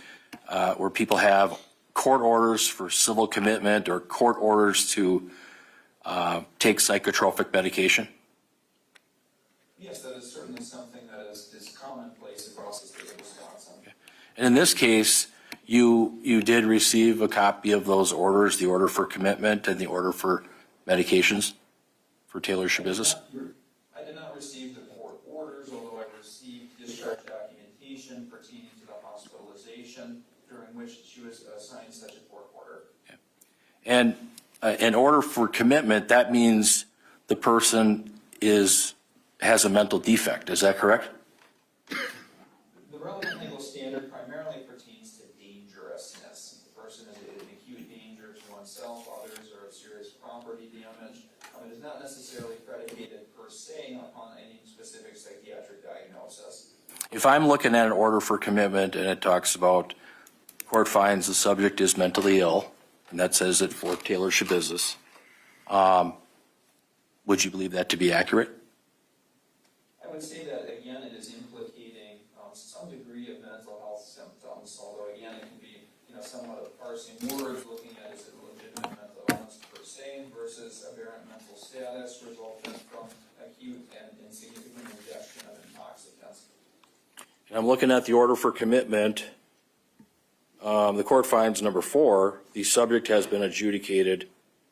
where people have court orders for civil commitment or court orders to take psychotropic medication? Yes, that is certainly something that is commonplace across the state of Wisconsin. Okay. And in this case, you did receive a copy of those orders, the order for commitment and the order for medications for Taylor Schabusiness? I did not receive the court orders, although I received discharge documentation pertaining to the hospitalization during which she was assigned such a court order. Okay. And an order for commitment, that means the person has a mental defect. Is that correct? The relevant legal standard primarily pertains to dangerousness. The person is in acute danger to oneself, others, or of serious property damage. It is not necessarily predicated per se upon any specific psychiatric diagnosis. If I'm looking at an order for commitment and it talks about court finds the subject is mentally ill, and that says it for Taylor Schabusiness, would you believe that to be accurate? I would say that, again, it is implicating some degree of mental health symptoms, although, again, it can be somewhat of parsing words, looking at is it a legitimate mental illness per se versus aberrant mental status resulting from acute and insignificant ingestion of intoxicants. And I'm looking at the order for commitment. The court finds number 4, the subject has been adjudicated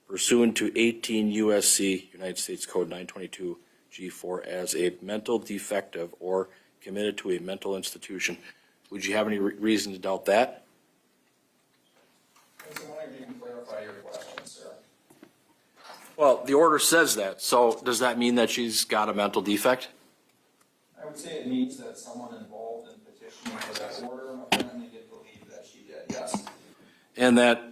pursuant to 18 U.S.C. United States Code 922 G4 as a mental defective or committed to a mental institution. Would you have any reason to doubt that? I was wondering if you can clarify your question, sir. Well, the order says that. So does that mean that she's got a mental defect? I would say it means that someone involved in petitioning for that order apparently did believe that she did, yes. And that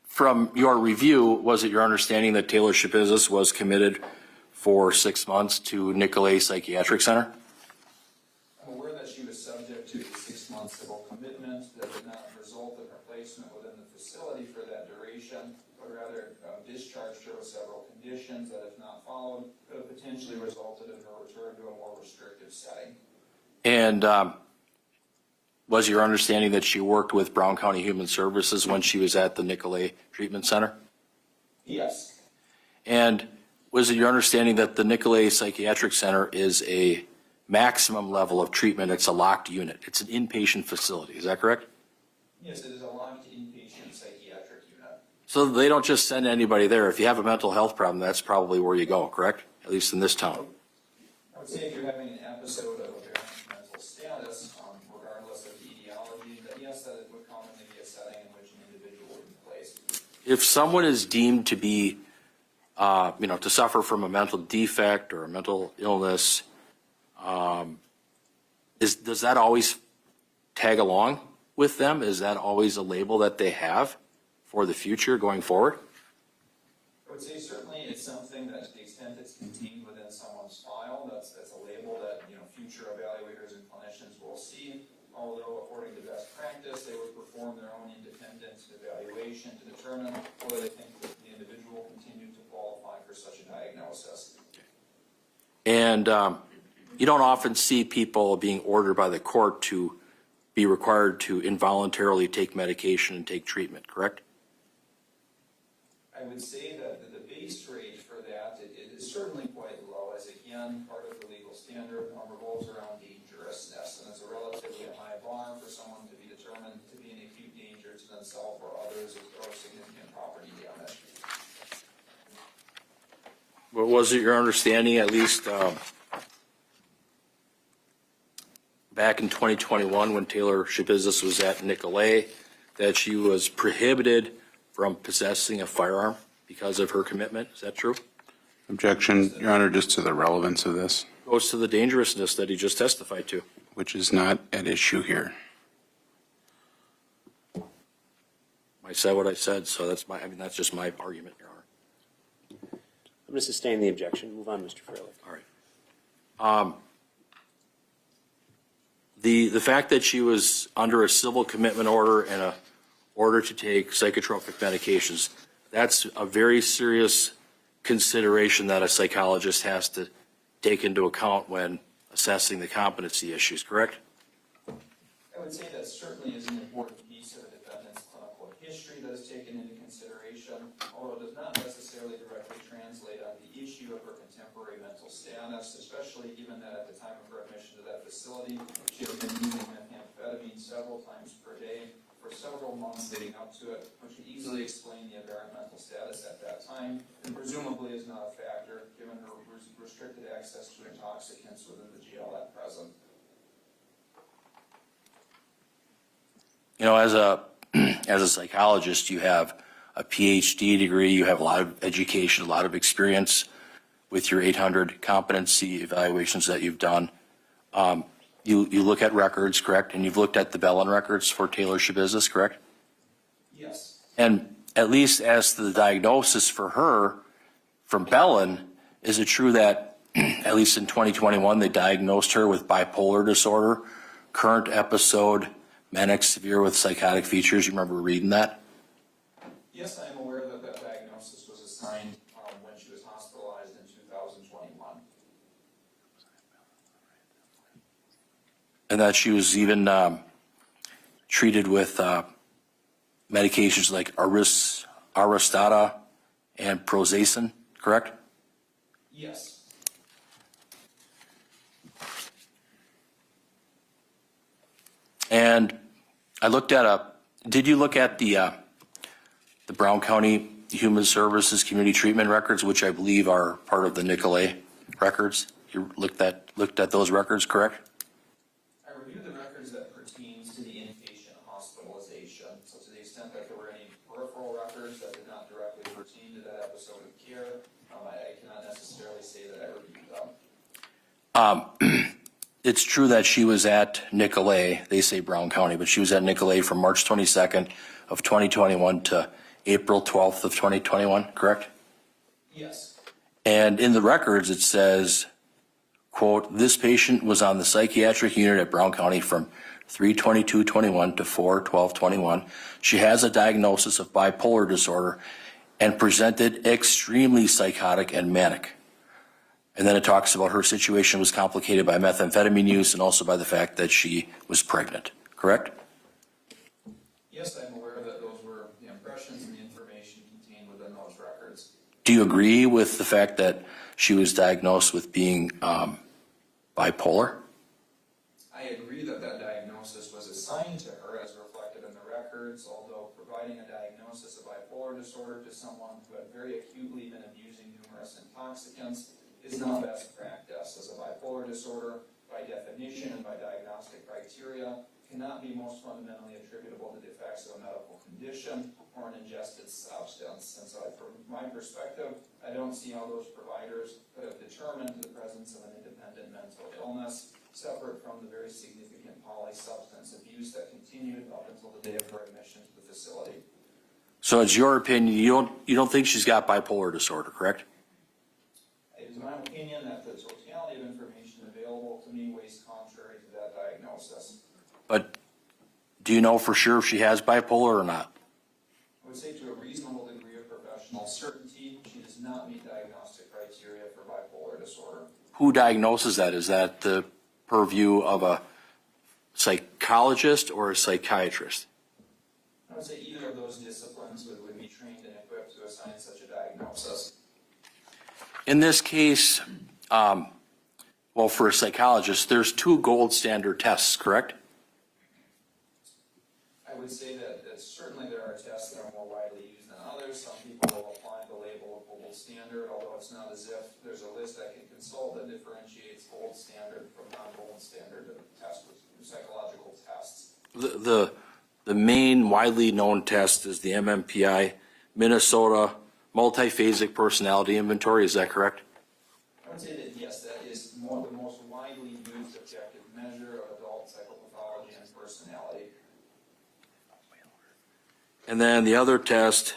from your review, was it your understanding that Taylor Schabusiness was committed for 6 months to Nicolay Psychiatric Center? I'm aware that she was subject to a 6-month civil commitment that did not result in her placement within the facility for that duration, but rather discharged her with several conditions that, if not followed, could have potentially resulted in her return to a more restrictive setting. And was your understanding that she worked with Brown County Human Services when she was at the Nicolay Treatment Center? Yes. And was it your understanding that the Nicolay Psychiatric Center is a maximum level of treatment? It's a locked unit. It's an inpatient facility. Is that correct? Yes, it is a locked inpatient psychiatric unit. So they don't just send anybody there. If you have a mental health problem, that's probably where you go, correct? At least in this town. I would say if you're having an episode of aberrant mental status, regardless of the etiology, that yes, that it would commonly be a setting in which an individual would be placed. If someone is deemed to be, to suffer from a mental defect or a mental illness, does that always tag along with them? Is that always a label that they have for the future going forward? I would say certainly it's something that, to the extent it's contained within someone's file, that's a label that future evaluators and clinicians will see. Although, according to best practice, they would perform their own independent evaluation to determine whether they think that the individual continued to qualify for such a diagnosis. And you don't often see people being ordered by the court to be required to involuntarily take medication and take treatment, correct? I would say that the base rate for that, it is certainly quite low, as again, part of the legal standard revolves around dangerousness, and it's a relatively high bar for someone to be determined to be in acute danger to themselves or others or significant property damage. Well, was it your understanding, at least back in 2021 when Taylor Schabusiness was at Nicolay, that she was prohibited from possessing a firearm because of her commitment? Is that true? Objection, Your Honor, just to the relevance of this, Goes to the dangerousness that he just testified to. which is not at issue here. I said what I said, so that's just my argument, Your Honor. I'm going to sustain the objection. Move on, Mr. Freilich. All right. The fact that she was under a civil commitment order and a order to take psychotropic medications, that's a very serious consideration that a psychologist has to take into account when assessing the competency issues, correct? I would say that certainly is an important piece of the defendant's clinical history that is taken into consideration, although it does not necessarily directly translate on the issue of her contemporary mental status, especially given that at the time of her admission to that facility, she had been using methamphetamine several times per day for several months leading up to it, which could easily explain the apparent mental status at that time, and presumably is not a factor given her restricted access to intoxicants within the jail at present. You know, as a psychologist, you have a PhD degree, you have a lot of education, a lot of experience with your 800 competency evaluations that you've done. You look at records, correct? And you've looked at the Bellin records for Taylor Schabusiness, correct? Yes. And at least as to the diagnosis for her from Bellin, is it true that at least in 2021 they diagnosed her with bipolar disorder, current episode, manic severe with psychotic features? You remember reading that? Yes, I am aware that that diagnosis was assigned when she was hospitalized in 2021. And that she was even treated with medications like Aristada and Prozac, correct? Yes. And I looked at did you look at the Brown County Human Services Community Treatment records, which I believe are part of the Nicolay records? You looked at those records, correct? I reviewed the records that pertains to the inpatient hospitalization. So to the extent that there were any peripheral records that did not directly pertain to that episode of care, I cannot necessarily say that I reviewed them. It's true that she was at Nicolay, they say Brown County, but she was at Nicolay from March 22nd of 2021 to April 12th of 2021, correct? Yes. And in the records, it says, quote, this patient was on the psychiatric unit at Brown County from 3/22/21 to 4/12/21. She has a diagnosis of bipolar disorder and presented extremely psychotic and manic. And then it talks about her situation was complicated by methamphetamine use and also by the fact that she was pregnant, correct? Yes, I'm aware that those were the impressions and the information contained within those records. Do you agree with the fact that she was diagnosed with being bipolar? I agree that that diagnosis was assigned to her as reflected in the records, although providing a diagnosis of bipolar disorder to someone who had very acutely been abusing numerous intoxicants is not best practice, as a bipolar disorder, by definition and by diagnostic criteria, cannot be most fundamentally attributable to the effects of a medical condition or an ingested substance. And so from my perspective, I don't see how those providers could have determined the presence of an independent mental illness separate from the very significant polysubstance abuse that continued up until the day of her admission to the facility. So it's your opinion, you don't think she's got bipolar disorder, correct? It is my opinion that the totality of information available to me weighs contrary to that diagnosis. But do you know for sure if she has bipolar or not? I would say to a reasonable degree of professional certainty, she does not meet diagnostic criteria for bipolar disorder. Who diagnoses that? Is that the purview of a psychologist or a psychiatrist? I would say either of those disciplines would be trained and equipped to assign such a diagnosis. In this case, well, for a psychologist, there's 2 gold standard tests, correct? I would say that certainly there are tests that are more widely used than others. Some people will apply the label of gold standard, although it's not as if there's a list I can consult that differentiates gold standard from non-gold standard tests, psychological tests. The main widely known test is the MMPI Minnesota multiphasic personality inventory, is that correct? I would say that yes, that is the most widely used objective measure of adult psychopathology and personality. And then the other test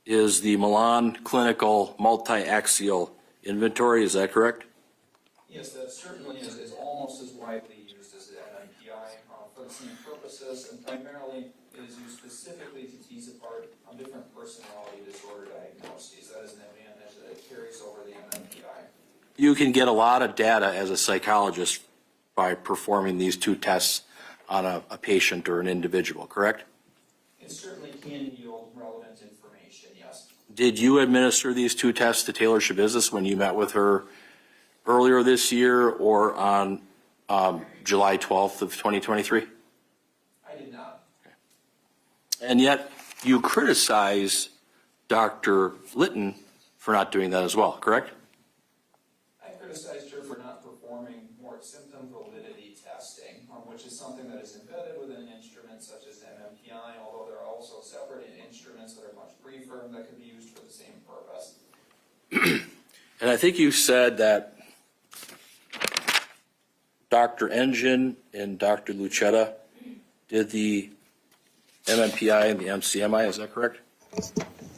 is the Milan Clinical Multi-Axial Inventory, is that correct? Yes, that certainly is almost as widely used as the MMPI for the same purposes, and primarily it is used specifically to tease apart different personality disorder diagnoses. That is an advantage that it carries over the MMPI. You can get a lot of data as a psychologist by performing these two tests on a patient or an individual, correct? It certainly can yield relevant information, yes. Did you administer these two tests to Taylor Schabusiness when you met with her earlier this year or on July 12th of 2023? I did not. And yet you criticize Dr. Litton for not doing that as well, correct? I criticized her for not performing more symptom validity testing, which is something that is embedded within an instrument such as MMPI, although there are also separate instruments that are much briefer that could be used for the same purpose. And I think you said that Dr. Engine and Dr. Lucetta did the MMPI and the MCMI, is that correct?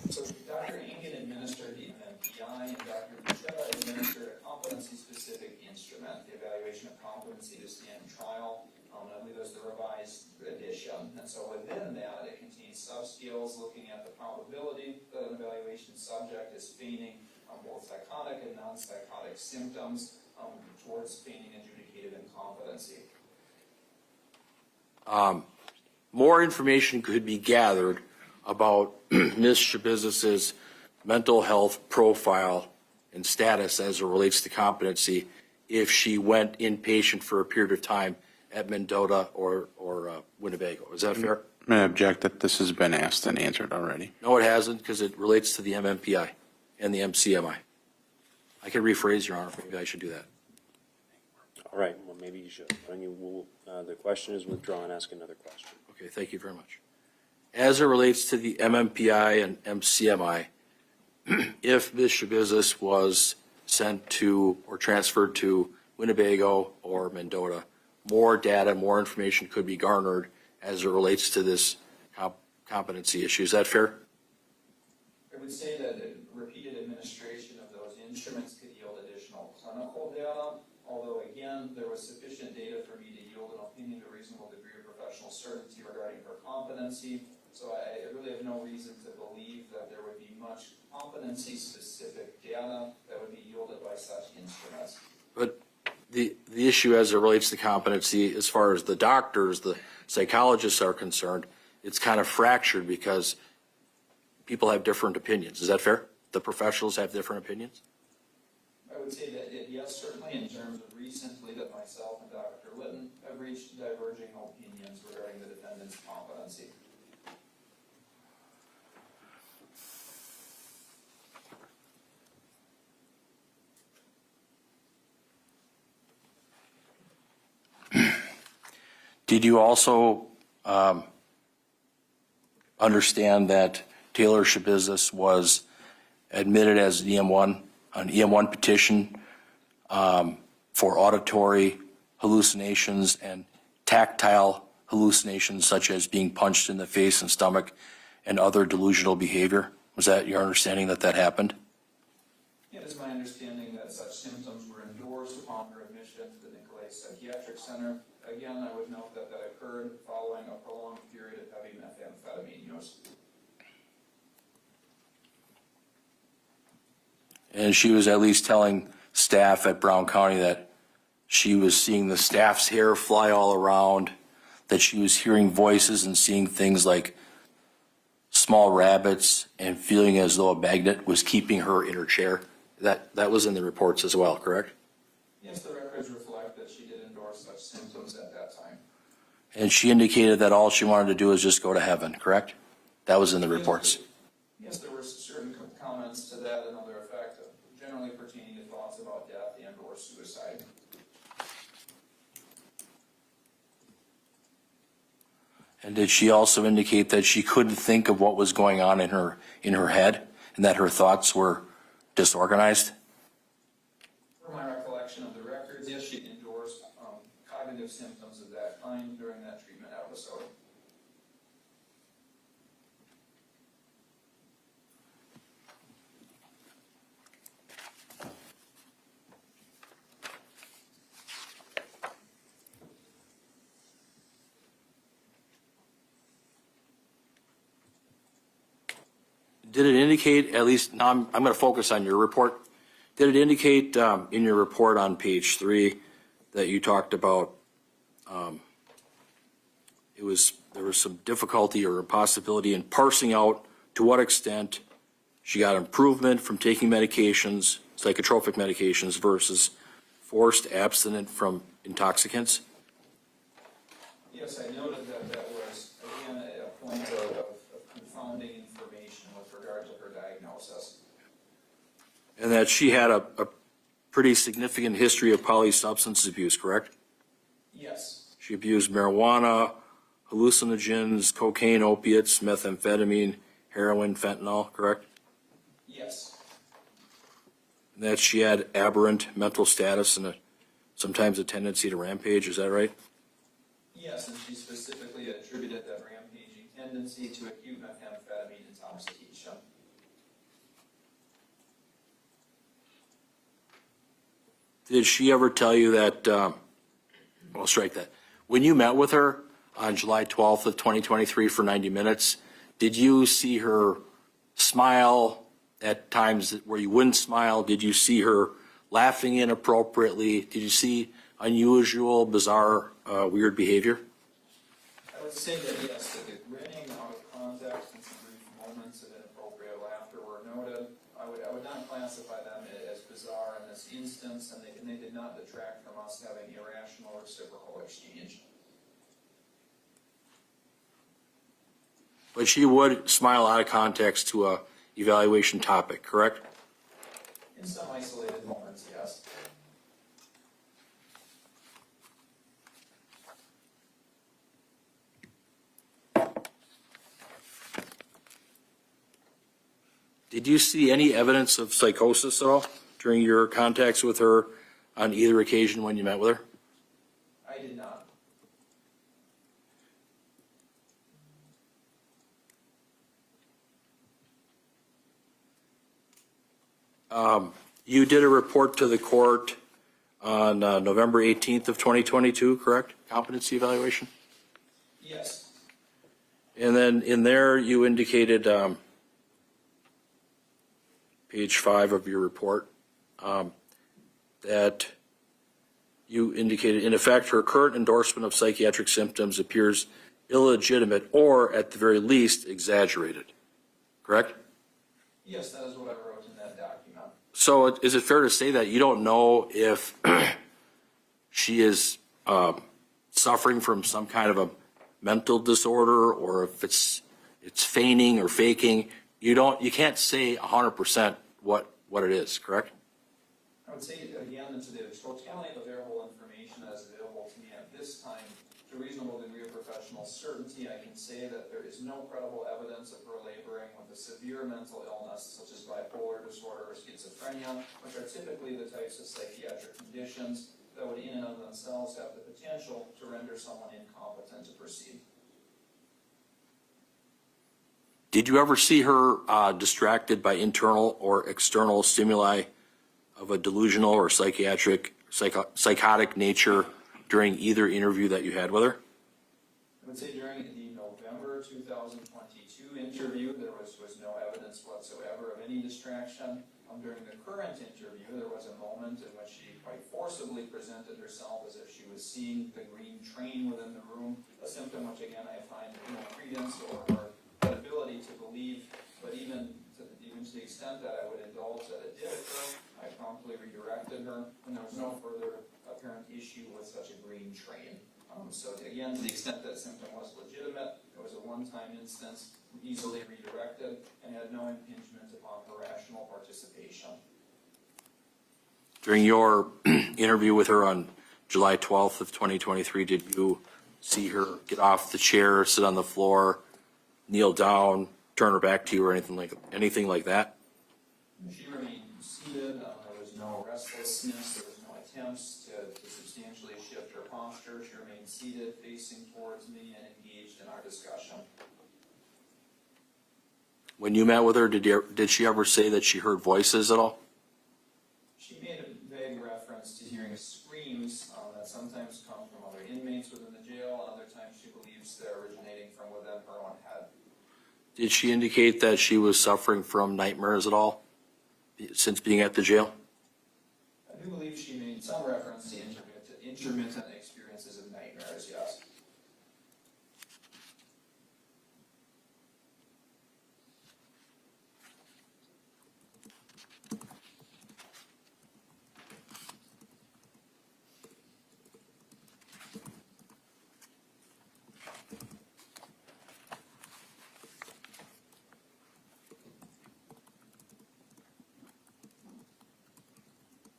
So Dr. Engen administered the MMPI and Dr. Lucetta administered a competency-specific instrument, the evaluation of competency to stand trial. I believe there's the revised edition. And so within that, it contains subscales looking at the probability that an evaluation subject is feigning both psychotic and non-psychotic symptoms towards feigning adjudicative incompetency. More information could be gathered about Ms. Schabusiness's mental health profile and status as it relates to competency if she went inpatient for a period of time at Mendota or Winnebago. Is that fair? May I object that this has been asked and answered already? No, it hasn't, because it relates to the MMPI and the MCMI. I can rephrase, Your Honor. Maybe I should do that. All right, well, maybe you should. The question is withdrawn. Ask another question. Okay, thank you very much. As it relates to the MMPI and MCMI, if Ms. Schabusiness was sent to or transferred to Winnebago or Mendota, more data, more information could be garnered as it relates to this competency issue. Is that fair? I would say that repeated administration of those instruments could yield additional clinical data, although again, there was sufficient data for me to yield an opinion to a reasonable degree of professional certainty regarding her competency. So I really have no reason to believe that there would be much competency-specific data that would be yielded by such instruments. But the issue as it relates to competency, as far as the doctors, the psychologists are concerned, it's kind of fractured because people have different opinions. Is that fair? The professionals have different opinions? I would say that, yes, certainly in terms of recently that myself and Dr. Litton have reached diverging opinions regarding the defendant's competency. Did you also understand that Taylor Schabusiness was admitted as an EM1 petition for auditory hallucinations and tactile hallucinations such as being punched in the face and stomach and other delusional behavior? Was that your understanding that that happened? It is my understanding that such symptoms were endorsed upon her admission to the Nicolay Psychiatric Center. Again, I would note that that occurred following a prolonged period of heavy methamphetamine use. And she was at least telling staff at Brown County that she was seeing the staff's hair fly all around, that she was hearing voices and seeing things like small rabbits and feeling as though a magnet was keeping her in her chair. That was in the reports as well, correct? Yes, the records reflect that she did endorse such symptoms at that time. And she indicated that all she wanted to do was just go to heaven, correct? That was in the reports. Yes, there were certain comments to that and other effect, generally pertaining to thoughts about death and or suicide. And did she also indicate that she couldn't think of what was going on in her head and that her thoughts were disorganized? From my recollection of the records, yes, she endorsed cognitive symptoms of that kind during that treatment episode. Did it indicate, at least, now I'm going to focus on your report. Did it indicate in your report on page 3 that you talked about there was some difficulty or impossibility in parsing out to what extent she got improvement from taking medications, psychotropic medications, versus forced abstinence from intoxicants? Yes, I noted that that was, again, a point of confounding information with regard to her diagnosis. And that she had a pretty significant history of polysubstance abuse, correct? Yes. She abused marijuana, hallucinogens, cocaine, opiates, methamphetamine, heroin, fentanyl, correct? Yes. And that she had aberrant mental status and sometimes a tendency to rampage, is that right? Yes, and she specifically attributed that rampaging tendency to acute methamphetamine intoxication. Did she ever tell you that, I'll strike that, when you met with her on July 12th of 2023 for 90 minutes, did you see her smile at times where you wouldn't smile? Did you see her laughing inappropriately? Did you see unusual, bizarre, weird behavior? I would say that yes, that the grinning out of context and some brief moments of inappropriate laughter were noted. I would not classify them as bizarre in this instance, and they did not detract from us having irrational reciprocal exchange. But she would smile out of context to a evaluation topic, correct? In some isolated moments, yes. Did you see any evidence of psychosis at all during your contacts with her on either occasion when you met with her? I did not. You did a report to the court on November 18th of 2022, correct? Competency evaluation? Yes. And then in there, you indicated, page 5 of your report, that you indicated, in effect, her current endorsement of psychiatric symptoms appears illegitimate or, at the very least, exaggerated, correct? Yes, that is what I wrote in that document. So is it fair to say that you don't know if she is suffering from some kind of a mental disorder or if it's feigning or faking? You can't say 100% what it is, correct? I would say, again, to the totality of available information as available to me at this time, to a reasonable degree of professional certainty, I can say that there is no credible evidence of her laboring with a severe mental illness, such as bipolar disorder or schizophrenia, which are typically the types of psychiatric conditions that would in and of themselves have the potential to render someone incompetent to proceed. Did you ever see her distracted by internal or external stimuli of a delusional or psychotic nature during either interview that you had with her? I would say during the November 2022 interview, there was no evidence whatsoever of any distraction. During the current interview, there was a moment in which she quite forcibly presented herself as if she was seeing the green train within the room, a symptom which, again, I find no credence or ability to believe, but even to the extent that I would indulge that it did occur, I promptly redirected her, and there was no further apparent issue with such a green train. So again, to the extent that symptom was legitimate, it was a one-time instance, easily redirected, and had no impingement upon her rational participation. During your interview with her on July 12th of 2023, did you see her get off the chair, sit on the floor, kneel down, turn her back to you, or anything like that? She remained seated. There was no restlessness. There was no attempts to substantially shift her posture. She remained seated, facing towards me, and engaged in our discussion. When you met with her, did she ever say that she heard voices at all? She made a vague reference to hearing screams that sometimes come from other inmates within the jail. Other times she believes they're originating from within her own head. Did she indicate that she was suffering from nightmares at all since being at the jail? I do believe she made some reference to intermittent experiences of nightmares, yes.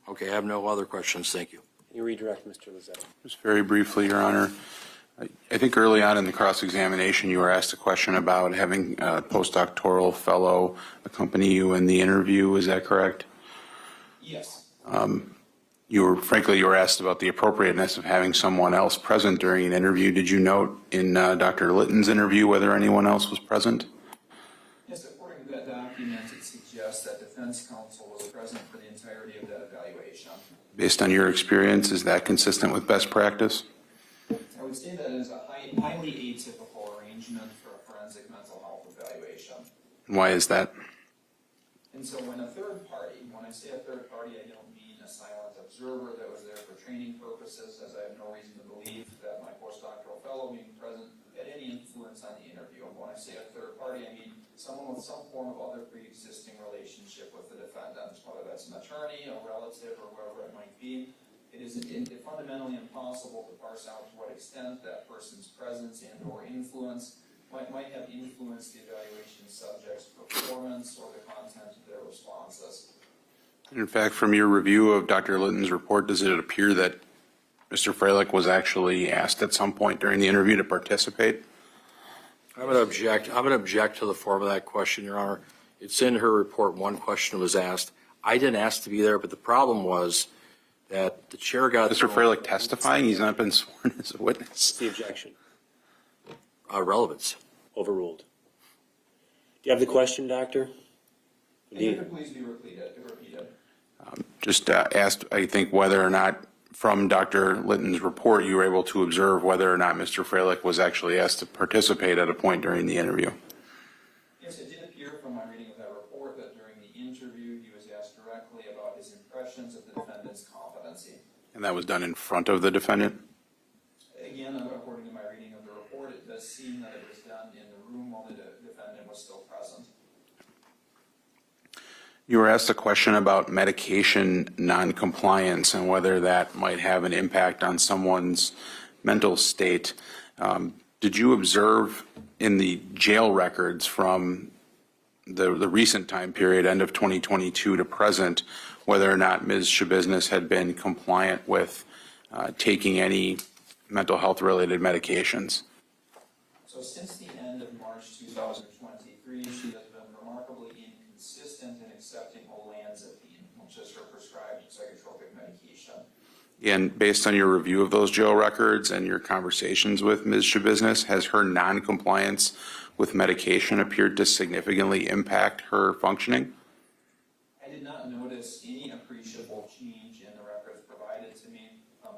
Okay, I have no other questions. Thank you. You redirect, Mr. Lizette. Just very briefly, Your Honor. I think early on in the cross-examination, you were asked a question about having a postdoctoral fellow accompany you in the interview. Is that correct? Yes. You were asked about the appropriateness of having someone else present during an interview. Did you note in Dr. Litton's interview whether anyone else was present? Yes, according to that document, it suggests that defense counsel was present for the entirety of that evaluation. Based on your experience, is that consistent with best practice? I would say that it is a highly atypical arrangement for a forensic mental health evaluation. Why is that? And so when a third party, when I say a third party, I don't mean a silent observer that was there for training purposes, as I have no reason to believe that my postdoctoral fellow being present had any influence on the interview. And when I say a third party, I mean someone with some form of other pre-existing relationship with the defendant, whether that's an attorney, a relative, or whoever it might be. It is fundamentally impossible to parse out to what extent that person's presence and or influence might have influenced the evaluation subject's performance or the content of their responses. In fact, from your review of Dr. Litton's report, does it appear that Mr. Freilich was actually asked at some point during the interview to participate? I'm going to object to the form of that question, Your Honor. It's in her report. One question was asked. I didn't ask to be there, but the problem was that the chair got Mr. Freilich testifying? He's not been sworn as a witness. What's the objection? relevance. Overruled. Do you have the question, Doctor? If it could please be repeated. Just asked, I think, whether or not from Dr. Litton's report you were able to observe whether or not Mr. Freilich was actually asked to participate at a point during the interview. Yes, it did appear from my reading of that report that during the interview he was asked directly about his impressions of the defendant's competency. And that was done in front of the defendant? Again, according to my reading of the report, it does seem that it was done in the room while the defendant was still present. You were asked a question about medication noncompliance and whether that might have an impact on someone's mental state. Did you observe in the jail records from the recent time period, end of 2022 to present, whether or not Ms. Schabusiness had been compliant with taking any mental health related medications? So since the end of March 2023, she has been remarkably inconsistent in accepting olanzapine, which is her prescribed psychotropic medication. And based on your review of those jail records and your conversations with Ms. Schabusiness, has her noncompliance with medication appeared to significantly impact her functioning? I did not notice any appreciable change in the records provided to me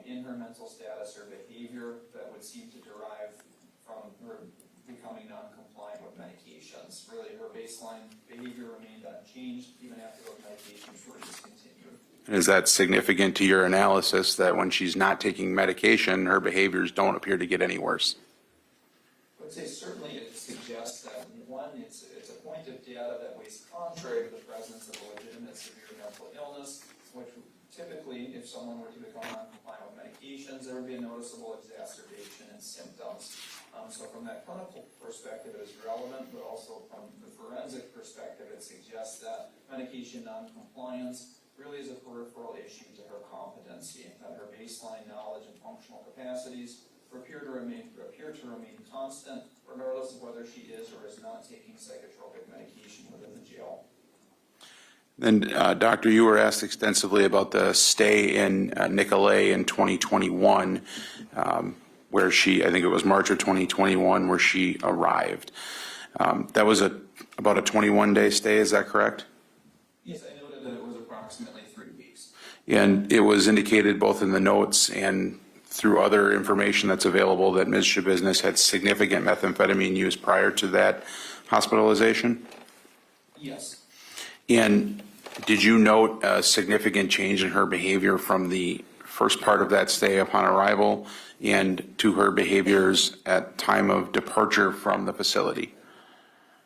in her mental status or behavior that would seem to derive from her becoming non-compliant with medications. Really, her baseline behavior remained unchanged even after those medications were discontinued. And is that significant to your analysis that when she's not taking medication, her behaviors don't appear to get any worse? I would say certainly it suggests that, one, it's a point of data that weighs contrary to the presence of a legitimate severe mental illness, which typically, if someone were to become non-compliant with medications, there would be a noticeable exacerbation in symptoms. So from that clinical perspective, it is relevant, but also from the forensic perspective, it suggests that medication non-compliance really is a peripheral issue to her competency, that her baseline knowledge and functional capacities appear to remain constant, regardless of whether she is or is not taking psychotropic medication within the jail. Then, Doctor, you were asked extensively about the stay in Nicolay in 2021, where she, I think it was March of 2021, where she arrived. That was about a 21-day stay, is that correct? Yes, I noted that it was approximately 3 weeks. And it was indicated both in the notes and through other information that's available that Ms. Schabusiness had significant methamphetamine use prior to that hospitalization? Yes. And did you note a significant change in her behavior from the first part of that stay upon arrival and to her behaviors at time of departure from the facility?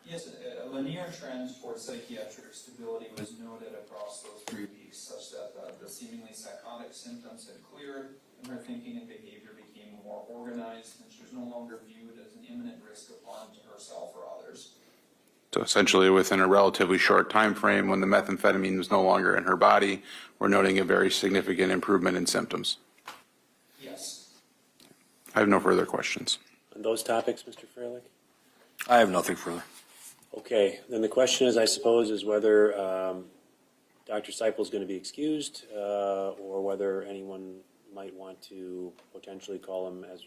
Yes, a linear trend towards psychiatric stability was noted across those 3 weeks, such that the seemingly psychotic symptoms had cleared and her thinking and behavior became more organized, and she was no longer viewed as an imminent risk of harm to herself or others. So essentially within a relatively short time frame, when the methamphetamine was no longer in her body, we're noting a very significant improvement in symptoms. Yes. I have no further questions. On those topics, Mr. Freilich? I have nothing further. Okay, then the question is, I suppose, is whether Dr. Seipel is going to be excused or whether anyone might want to potentially call him as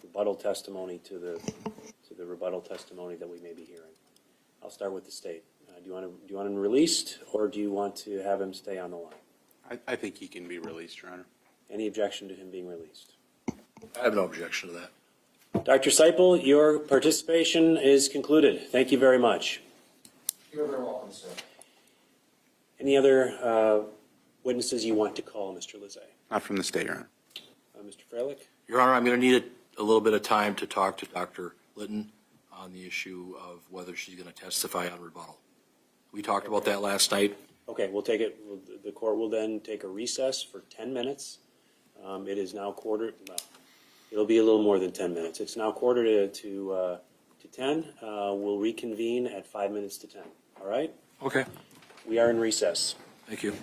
rebuttal testimony to the rebuttal testimony that we may be hearing. I'll start with the state. Do you want him released, or do you want to have him stay on the line? I think he can be released, Your Honor. Any objection to him being released? I have no objection to that. Dr. Seipel, your participation is concluded. Thank you very much. You're very welcome, sir. Any other witnesses you want to call, Mr. Lizay? Not from the state, Your Honor. Mr. Freilich? Your Honor, I'm going to need a little bit of time to talk to Dr. Litton on the issue of whether she's going to testify on rebuttal. We talked about that last night. Okay, we'll take it. The court will then take a recess for 10 minutes. It is now it'll be a little more than 10 minutes. It's now quarter to 10. We'll reconvene at 5 minutes to 10. All right? Okay. We are in recess. Thank you.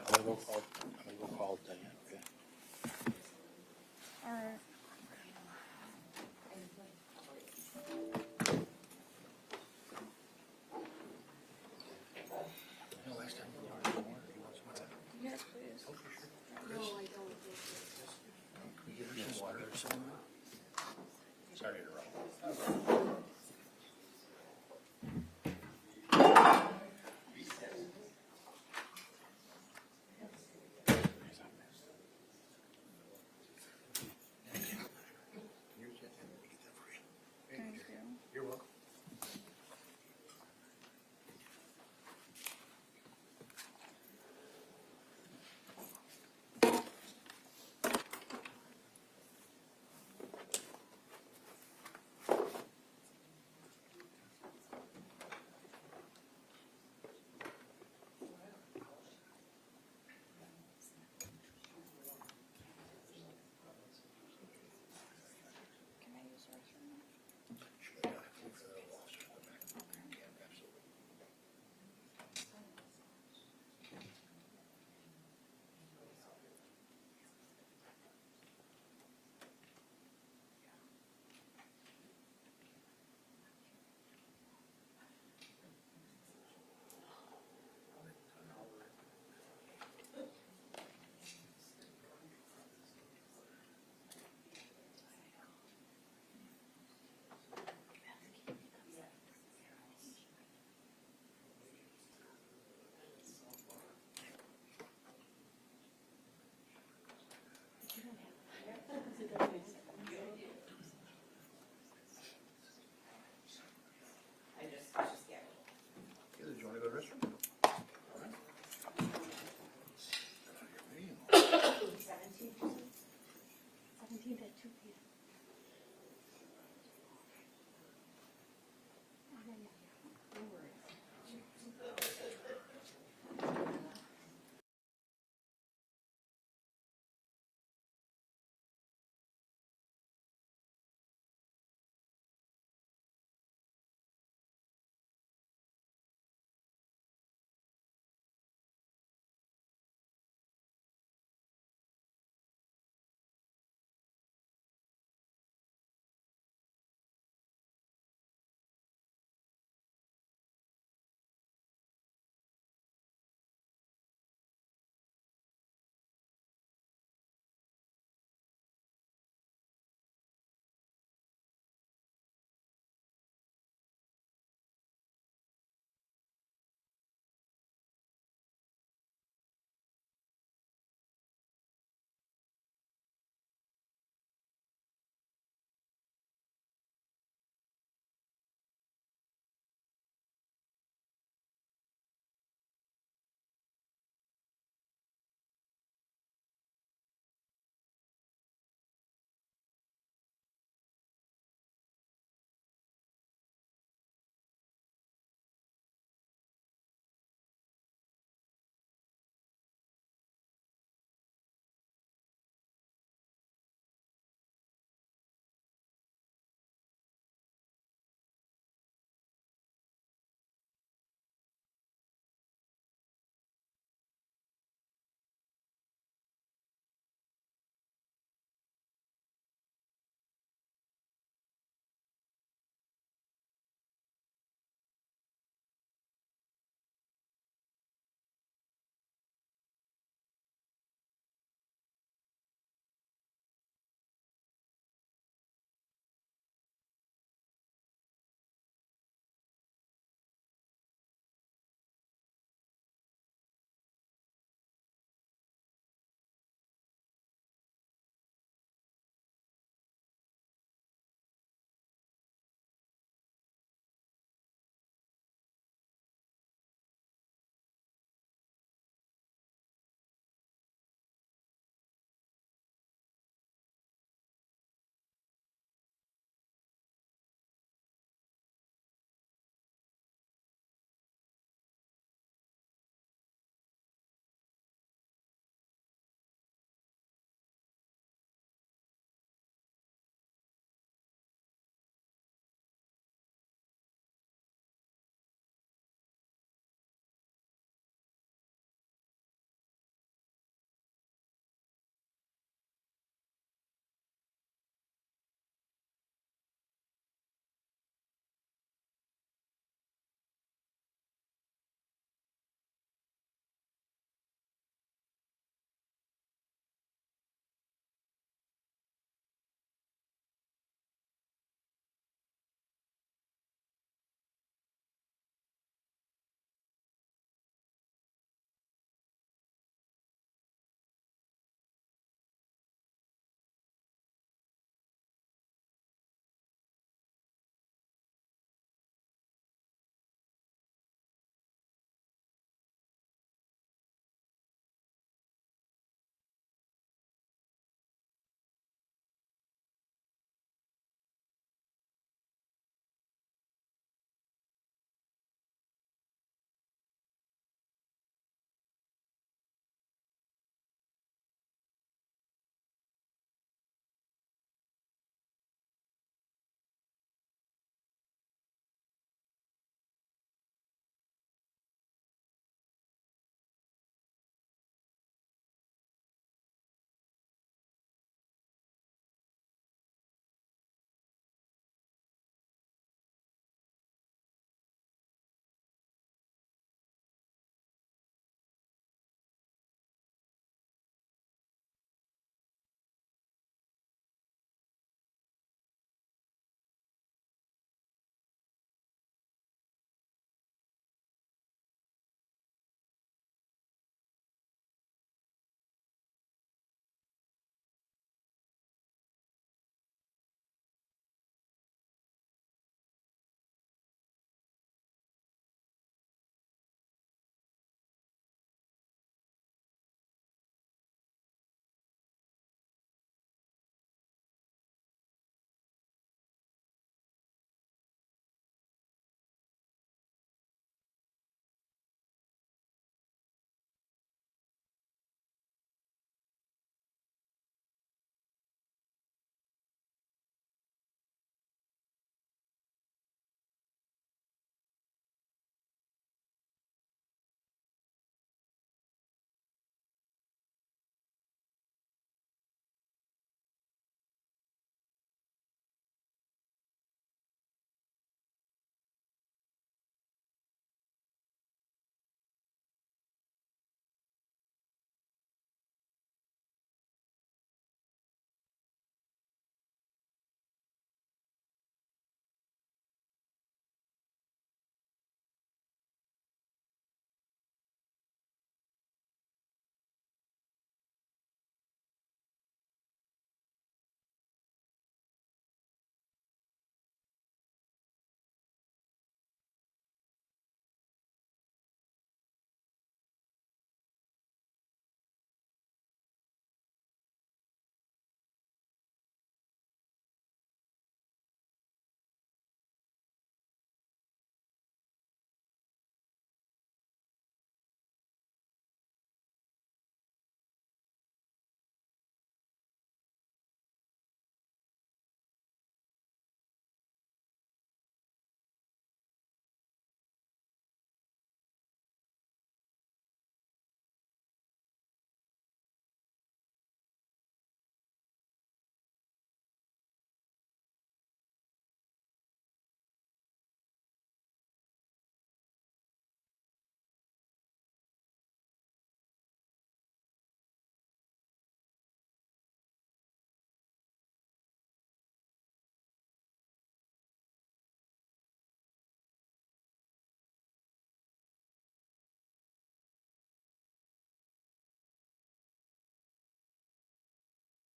I'm going to call Diane, okay? All right. Yes, please. No, I don't. Can we give her some water or something? Sorry to interrupt. Thank you. You're welcome.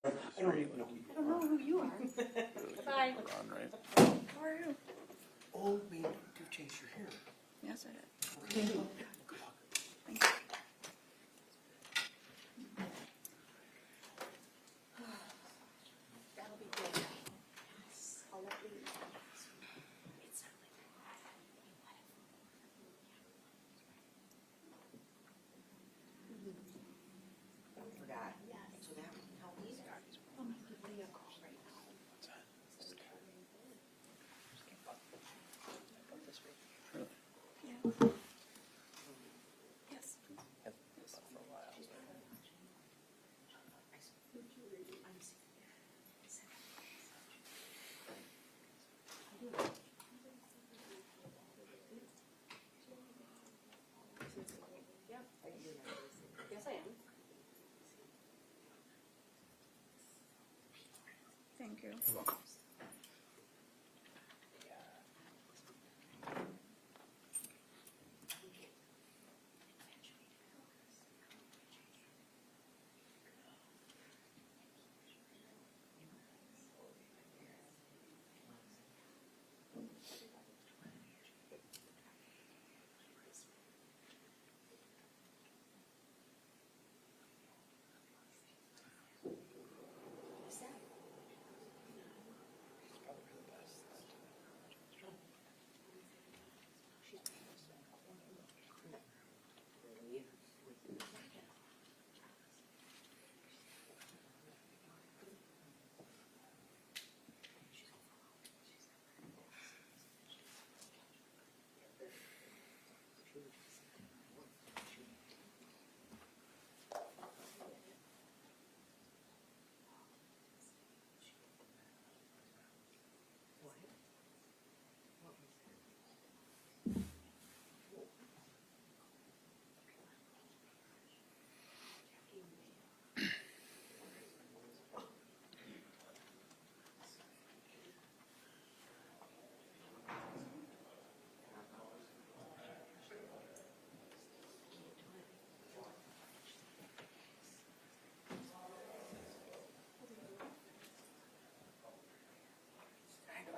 I don't even know. I don't know who you are. Bye. On, right? How are you? Oh, man, do change your hair. Yes, I did. Good luck. Thank you. That'll be good. I'll let you know. It's not like Forgot. So that would help me. I'm gonna give Leah a call right now. Yeah. Yes. Yes, I am. Thank you. You're welcome.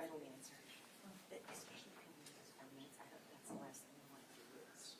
I don't answer. Especially if you use our main side, that's the last thing we want to do is.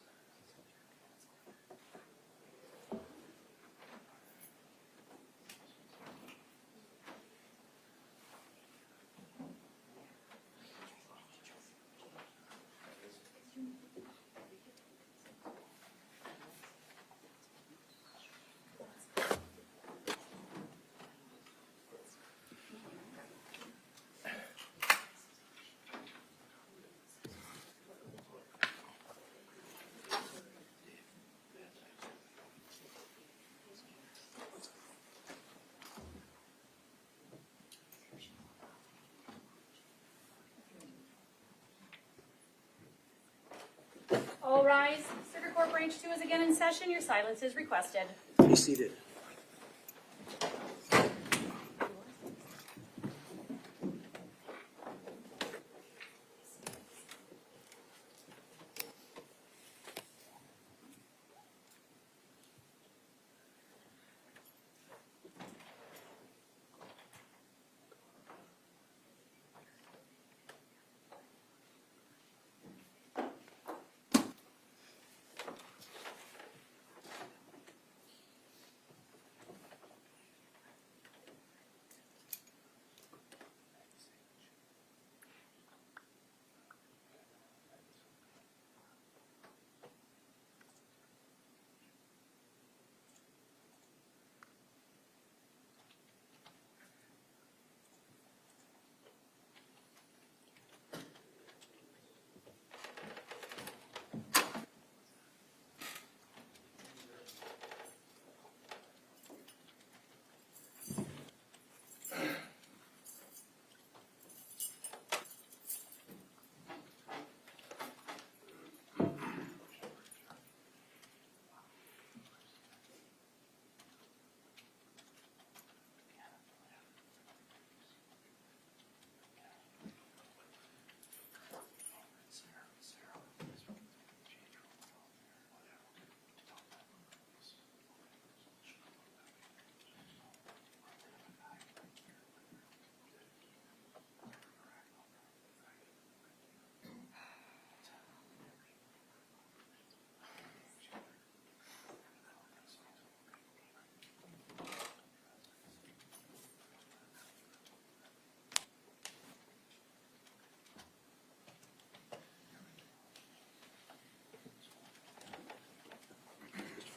All rise. Circuit Court Branch 2 is again in session. Your silence is requested. Be seated.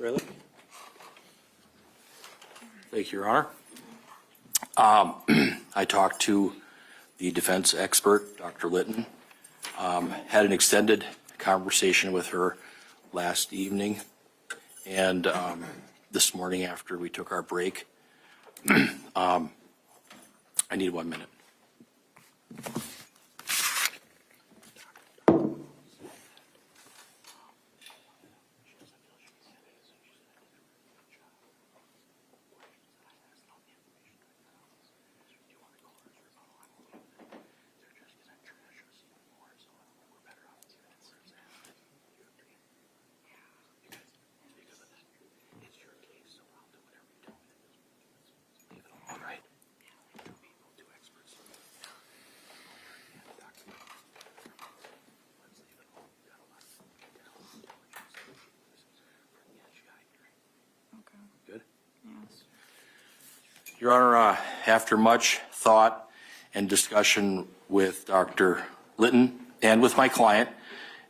Freilich? Thank you, Your Honor. I talked to the defense expert, Dr. Litton, had an extended conversation with her last evening and this morning after we took our break. I need 1 minute. Your Honor, after much thought and discussion with Dr. Litton and with my client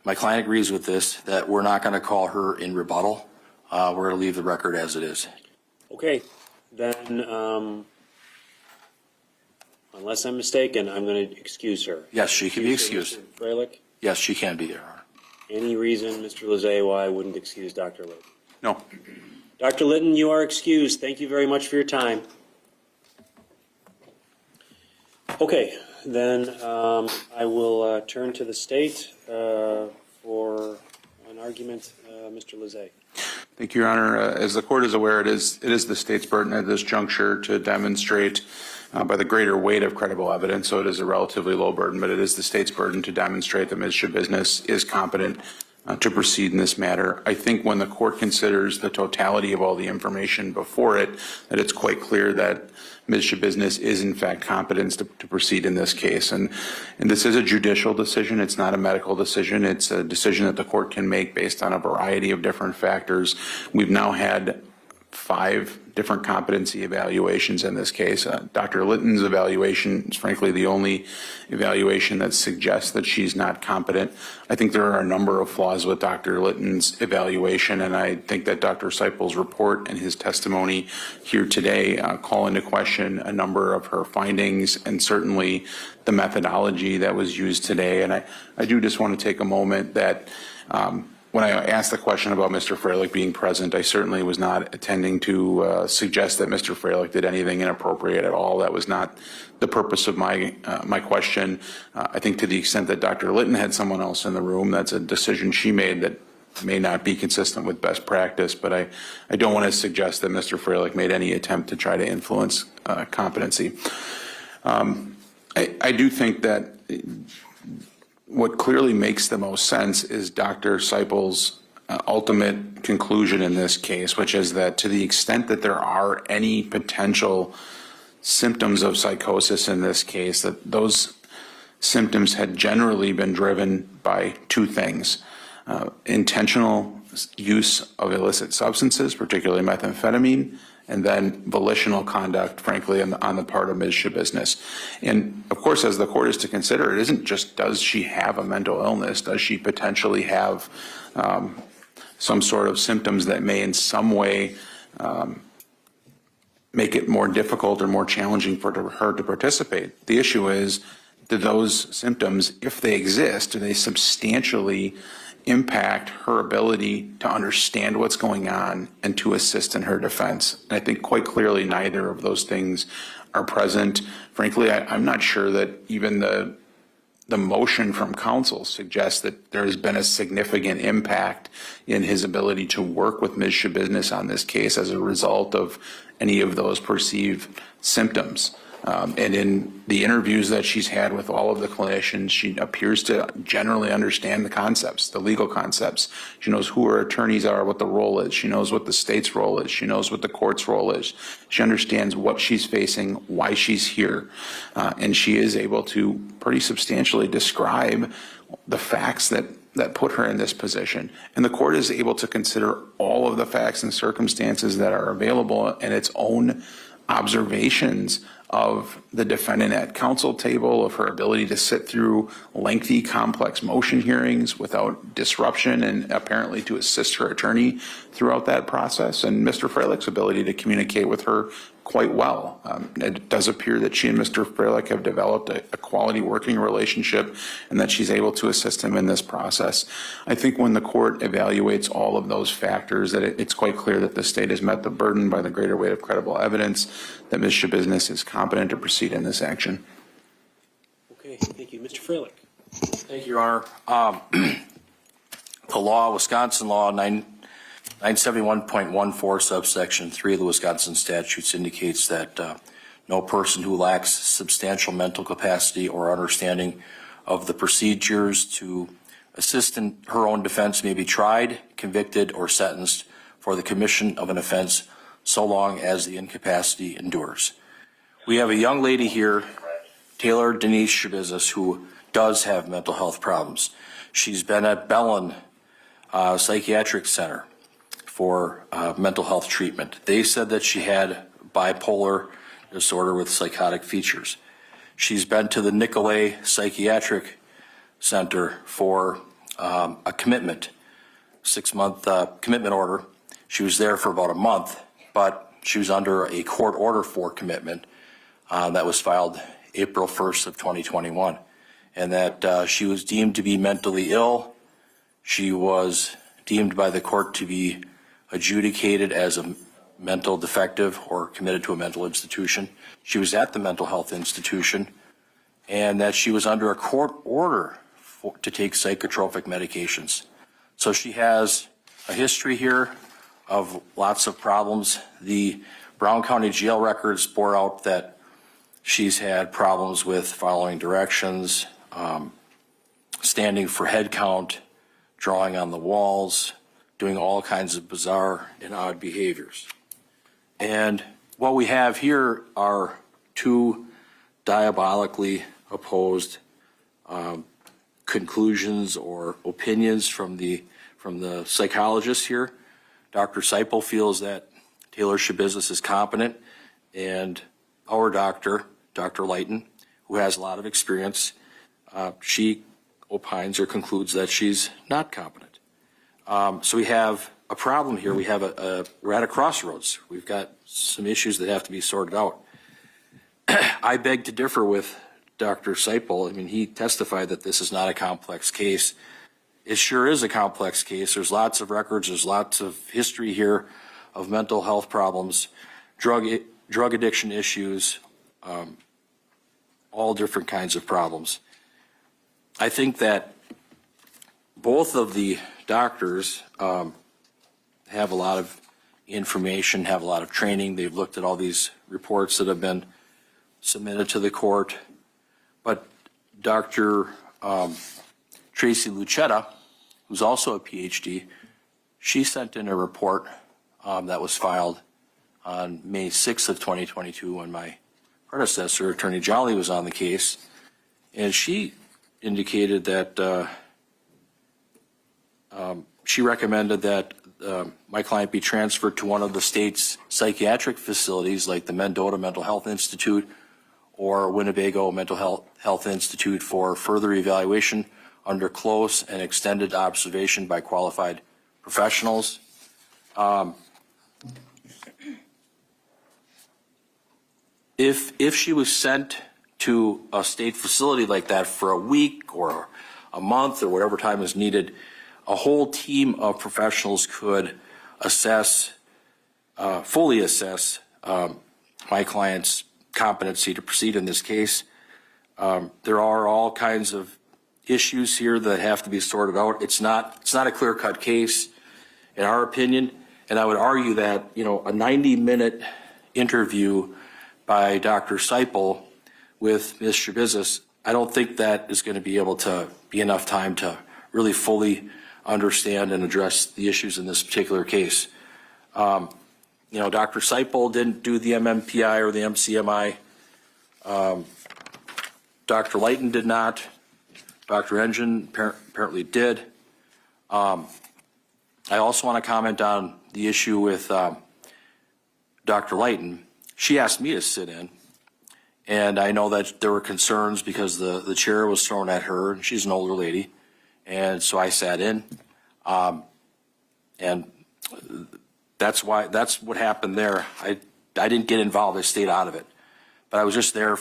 agrees with this, that we're not going to call her in rebuttal. We're going to leave the record as it is. Okay, then, unless I'm mistaken, I'm going to excuse her. Yes, she can be excused. Mr. Freilich, Yes, she can be there, Your Honor. any reason, Mr. Lezay, why I wouldn't excuse Dr. Litton? No. Dr. Litton, you are excused. Thank you very much for your time. Okay, then I will turn to the state for an argument. Mr. Lezay. Thank you, Your Honor. As the court is aware, it is the state's burden at this juncture to demonstrate by the greater weight of credible evidence, so it is a relatively low burden, but it is the state's burden to demonstrate that Ms. Schabusiness is competent to proceed in this matter. I think when the court considers the totality of all the information before it, that it's quite clear that Ms. Schabusiness is in fact competent to proceed in this case. And this is a judicial decision. It's not a medical decision. It's a decision that the court can make based on a variety of different factors. We've now had 5 different competency evaluations in this case. Dr. Litton's evaluation is frankly the only evaluation that suggests that she's not competent. I think there are a number of flaws with Dr. Litton's evaluation, and I think that Dr. Seipel's report and his testimony here today call into question a number of her findings and certainly the methodology that was used today. And I do just want to take a moment that when I asked the question about Mr. Freilich being present, I certainly was not intending to suggest that Mr. Freilich did anything inappropriate at all. That was not the purpose of my question. I think to the extent that Dr. Litton had someone else in the room, that's a decision she made that may not be consistent with best practice, but I don't want to suggest that Mr. Freilich made any attempt to try to influence competency. I do think that what clearly makes the most sense is Dr. Seipel's ultimate conclusion in this case, which is that to the extent that there are any potential symptoms of psychosis in this case, that those symptoms had generally been driven by 2 things. Intentional use of illicit substances, particularly methamphetamine, and then volitional conduct, frankly, on the part of Ms. Schabusiness. And of course, as the court is to consider, it isn't just does she have a mental illness, does she potentially have some sort of symptoms that may in some way make it more difficult or more challenging for her to participate. The issue is, do those symptoms, if they exist, do they substantially impact her ability to understand what's going on and to assist in her defense? And I think quite clearly neither of those things are present. Frankly, I'm not sure that even the motion from counsel suggests that there has been a significant impact in his ability to work with Ms. Schabusiness on this case as a result of any of those perceived symptoms. And in the interviews that she's had with all of the clinicians, she appears to generally understand the concepts, the legal concepts. She knows who her attorneys are, what the role is. She knows what the state's role is. She knows what the court's role is. She understands what she's facing, why she's here. And she is able to pretty substantially describe the facts that put her in this position. And the court is able to consider all of the facts and circumstances that are available and its own observations of the defendant at counsel table, of her ability to sit through lengthy, complex motion hearings without disruption, and apparently to assist her attorney throughout that process, and Mr. Freilich's ability to communicate with her quite well. It does appear that she and Mr. Freilich have developed a quality working relationship and that she's able to assist him in this process. I think when the court evaluates all of those factors, that it's quite clear that the state has met the burden by the greater weight of credible evidence that Ms. Schabusiness is competent to proceed in this action. Okay, thank you. Mr. Freilich. Thank you, Your Honor. The law, Wisconsin law 971.14 subsection 3 of the Wisconsin statutes indicates that no person who lacks substantial mental capacity or understanding of the procedures to assist in her own defense may be tried, convicted, or sentenced for the commission of an offense so long as the incapacity endures. We have a young lady here, Taylor Denise Schabusiness, who does have mental health problems. She's been at Bellin Psychiatric Center for mental health treatment. They said that she had bipolar disorder with psychotic features. She's been to the Nicolay Psychiatric Center for a commitment, 6-month commitment order. She was there for about a month, but she was under a court order for commitment that was filed April 1st of 2021, and that she was deemed to be mentally ill. She was deemed by the court to be adjudicated as a mental defective or committed to a mental institution. She was at the mental health institution, and that she was under a court order to take psychotropic medications. So she has a history here of lots of problems. The Brown County jail records bore out that she's had problems with following directions, standing for head count, drawing on the walls, doing all kinds of bizarre and odd behaviors. And what we have here are two diabolically opposed conclusions or opinions from the psychologist here. Dr. Seipel feels that Taylor Schabusiness is competent, and our doctor, Dr. Leighton, who has a lot of experience, she opines or concludes that she's not competent. So we have a problem here. We're at a crossroads. We've got some issues that have to be sorted out. I beg to differ with Dr. Seipel. I mean, he testified that this is not a complex case. It sure is a complex case. There's lots of records. There's lots of history here of mental health problems, drug addiction issues, all different kinds of problems. I think that both of the doctors have a lot of information, have a lot of training. They've looked at all these reports that have been submitted to the court. But Dr. Tracy Lucetta, who's also a PhD, she sent in a report that was filed on May 6th of 2022 when my predecessor, Attorney Jolly, was on the case. And she indicated that she recommended that my client be transferred to one of the state's psychiatric facilities like the Mendota Mental Health Institute or Winnebago Mental Health Institute for further evaluation under close and extended observation by qualified professionals. If she was sent to a state facility like that for a week or a month or whatever time is needed, a whole team of professionals could fully assess my client's competency to proceed in this case. There are all kinds of issues here that have to be sorted out. It's not a clear-cut case, in our opinion, and I would argue that, a 90-minute interview by Dr. Seipel with Ms. Schabusiness, I don't think that is going to be able to be enough time to really fully understand and address the issues in this particular case. Dr. Seipel didn't do the MMPI or the MCMI. Dr. Leighton did not. Dr. Engine apparently did. I also want to comment on the issue with Dr. Leighton. She asked me to sit in, And I know that there were concerns because the chair was thrown at her, and she's an older lady. And so I sat in. And that's what happened there. I didn't get involved. I stayed out of it. But I was just there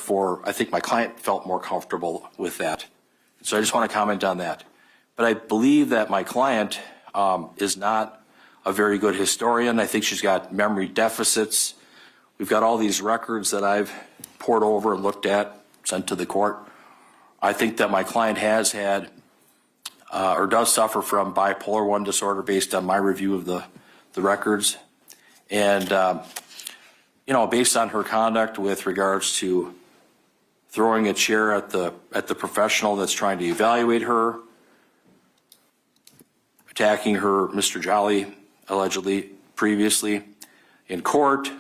I think my client felt more comfortable with that. So I just want to comment on that. But I believe that my client is not a very good historian. I think she's got memory deficits. We've got all these records that I've poured over and looked at, sent to the court. I think that my client has had or does suffer from bipolar I disorder based on my review of the records. And, based on her conduct with regards to throwing a chair at the professional that's trying to evaluate her, attacking her, Mr. Jolly, allegedly previously in court,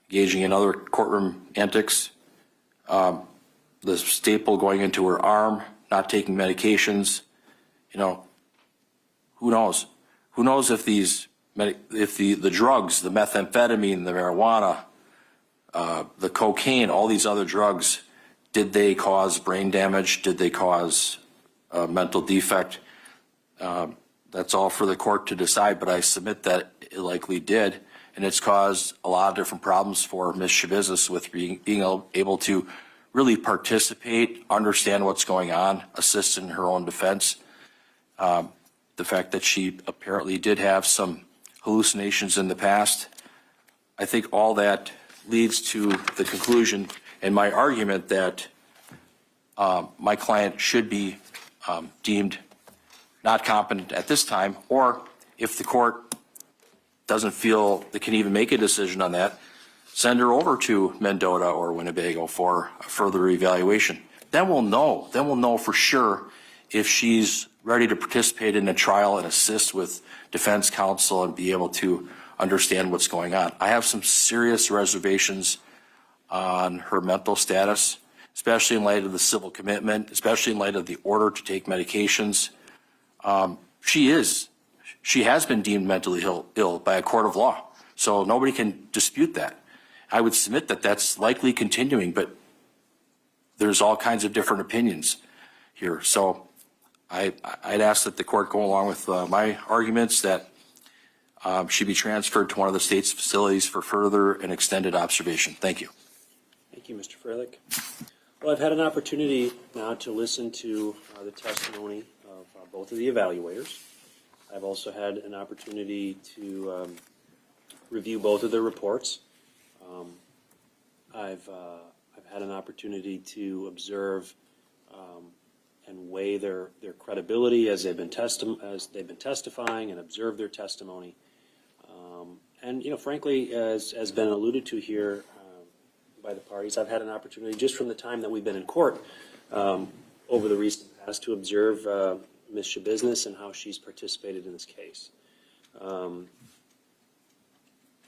engaging in other courtroom antics, the staple going into her arm, not taking medications, who knows? Who knows if the drugs, the methamphetamine, the marijuana, the cocaine, all these other drugs, did they cause brain damage? Did they cause a mental defect? That's all for the court to decide, but I submit that it likely did, and it's caused a lot of different problems for Ms. Schabusiness with being able to really participate, understand what's going on, assist in her own defense. The fact that she apparently did have some hallucinations in the past, I think all that leads to the conclusion and my argument that my client should be deemed not competent at this time, or if the court doesn't feel they can even make a decision on that, send her over to Mendota or Winnebago for a further evaluation. Then we'll know. Then we'll know for sure if she's ready to participate in a trial and assist with defense counsel and be able to understand what's going on. I have some serious reservations on her mental status, especially in light of the civil commitment, especially in light of the order to take medications. She has been deemed mentally ill by a court of law, so nobody can dispute that. I would submit that that's likely continuing, but there's all kinds of different opinions here. So I'd ask that the court go along with my arguments that she be transferred to one of the state's facilities for further and extended observation. Thank you. Thank you, Mr. Freilich. Well, I've had an opportunity now to listen to the testimony of both of the evaluators. I've also had an opportunity to review both of their reports. I've had an opportunity to observe and weigh their credibility as they've been testifying and observe their testimony. And frankly, as has been alluded to here by the parties, I've had an opportunity just from the time that we've been in court over the recent past to observe Ms. Schabusiness and how she's participated in this case. And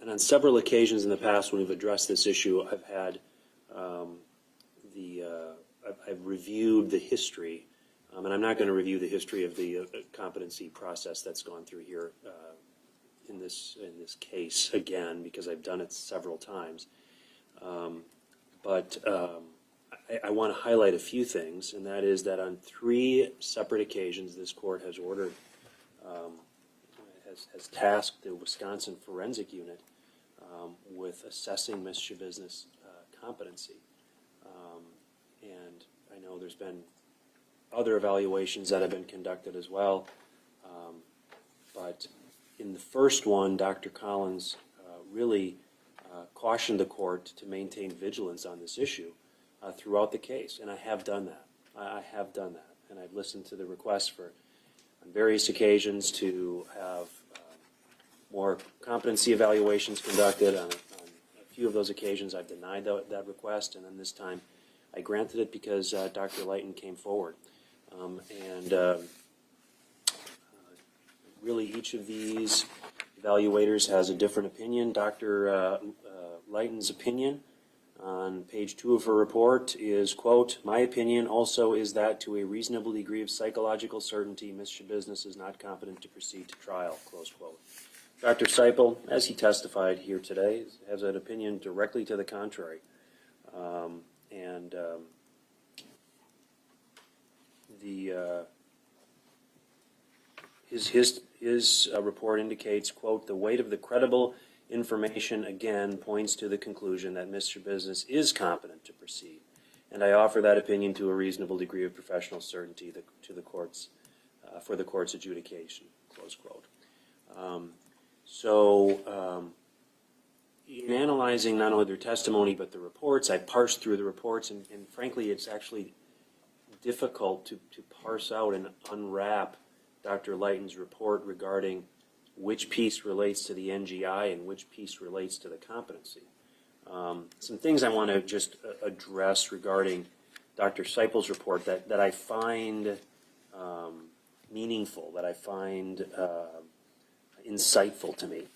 on several occasions in the past when we've addressed this issue, I've reviewed the history, and I'm not going to review the history of the competency process that's gone through here in this case again, because I've done it several times. But I want to highlight a few things, and that is that on 3 separate occasions this court has ordered, has tasked the Wisconsin Forensic Unit with assessing Ms. Schabusiness' competency. And I know there's been other evaluations that have been conducted as well. But in the first one, Dr. Collins really cautioned the court to maintain vigilance on this issue throughout the case, and I have done that. I have done that, and I've listened to the requests on various occasions to have more competency evaluations conducted. On a few of those occasions, I've denied that request, and then this time I granted it because Dr. Lighton came forward. Really, each of these evaluators has a different opinion. Dr. Lighton's opinion on page 2 of her report is, quote, "My opinion also is that to a reasonable degree of psychological certainty, Ms. Schabusiness is not competent to proceed to trial," close quote. Dr. Seipel, as he testified here today, has an opinion directly to the contrary. His report indicates, quote, the weight of the credible information again points to the conclusion that Mr. Business is competent to proceed, and I offer that opinion to a reasonable degree of professional certainty to the courts for the court's adjudication, close quote. In analyzing not only their testimony but the reports, I parsed through the reports, and frankly, it's actually difficult to parse out and unwrap Dr. Lighton's report regarding which piece relates to the NGI and which piece relates to the competency. Some things I want to just address regarding Dr. Seipel's report that I find meaningful, that I find insightful to me.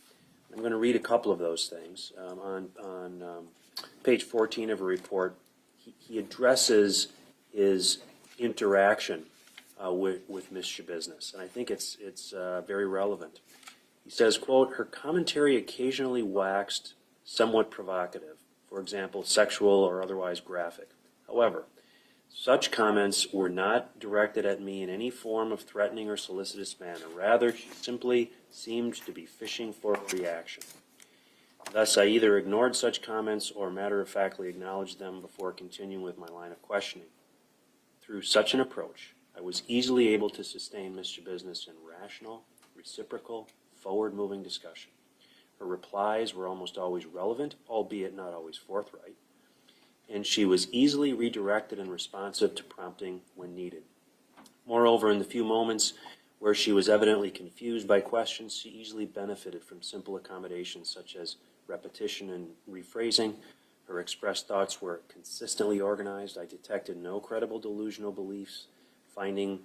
I'm going to read a couple of those things. On page 14 of a report, he addresses his interaction with Ms. Schabusiness, and I think it's very relevant. He says, quote, her commentary occasionally waxed somewhat provocative, for example, sexual or otherwise graphic. However, such comments were not directed at me in any form of threatening or solicitous manner. Rather, she simply seemed to be fishing for a reaction. Thus, I either ignored such comments or matter-of-factly acknowledged them before continuing with my line of questioning. Through such an approach, I was easily able to sustain Ms. Schabusiness in rational, reciprocal, forward-moving discussion. Her replies were almost always relevant, albeit not always forthright, and she was easily redirected and responsive to prompting when needed. Moreover, in the few moments where she was evidently confused by questions, she easily benefited from simple accommodations such as repetition and rephrasing. Her expressed thoughts were consistently organized. I detected no credible delusional beliefs, finding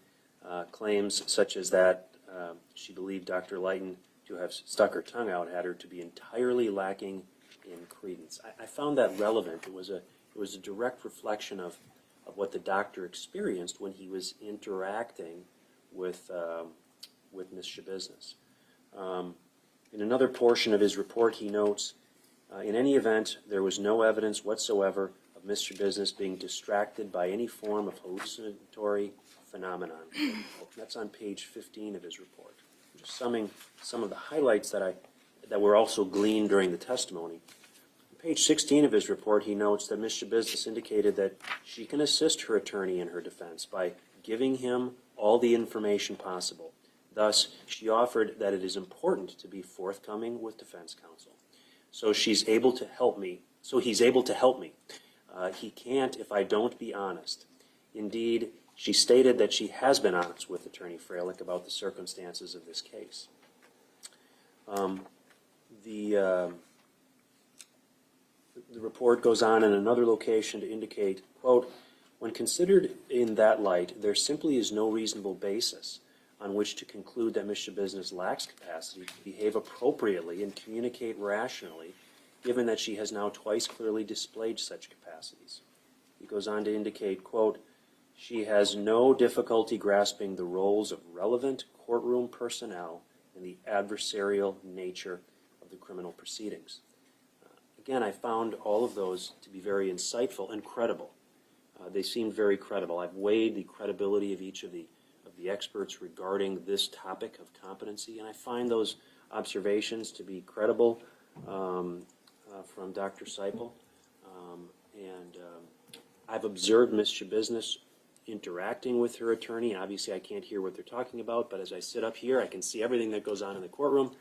claims such as that she believed Dr. Lighton to have stuck her tongue out had her to be entirely lacking in credence. I found that relevant. It was a direct reflection of what the doctor experienced when he was interacting with Ms. Schabusiness. In another portion of his report, he notes, in any event, there was no evidence whatsoever of Ms. Schabusiness being distracted by any form of hallucinatory phenomenon. That's on page 15 of his report. I'm just summing some of the highlights that were also gleaned during the testimony. On page 16 of his report, he notes that Ms. Schabusiness indicated that she can assist her attorney in her defense by giving him all the information possible. Thus, she offered that it is important to be forthcoming with defense counsel. So he's able to help me. He can't if I don't be honest. Indeed, she stated that she has been honest with Attorney Freilich about the circumstances of this case. The report goes on in another location to indicate, quote, when considered in that light, there simply is no reasonable basis on which to conclude that Ms. Schabusiness lacks capacity to behave appropriately and communicate rationally, given that she has now twice clearly displayed such capacities. He goes on to indicate, quote, she has no difficulty grasping the roles of relevant courtroom personnel and the adversarial nature of the criminal proceedings. Again, I found all of those to be very insightful and credible. They seemed very credible. I've weighed the credibility of each of the experts regarding this topic of competency, and I find those observations to be credible from Dr. Seipel. I've observed Ms. Schabusiness interacting with her attorney. Obviously, I can't hear what they're talking about, but as I sit up here, I can see everything that goes on in the courtroom.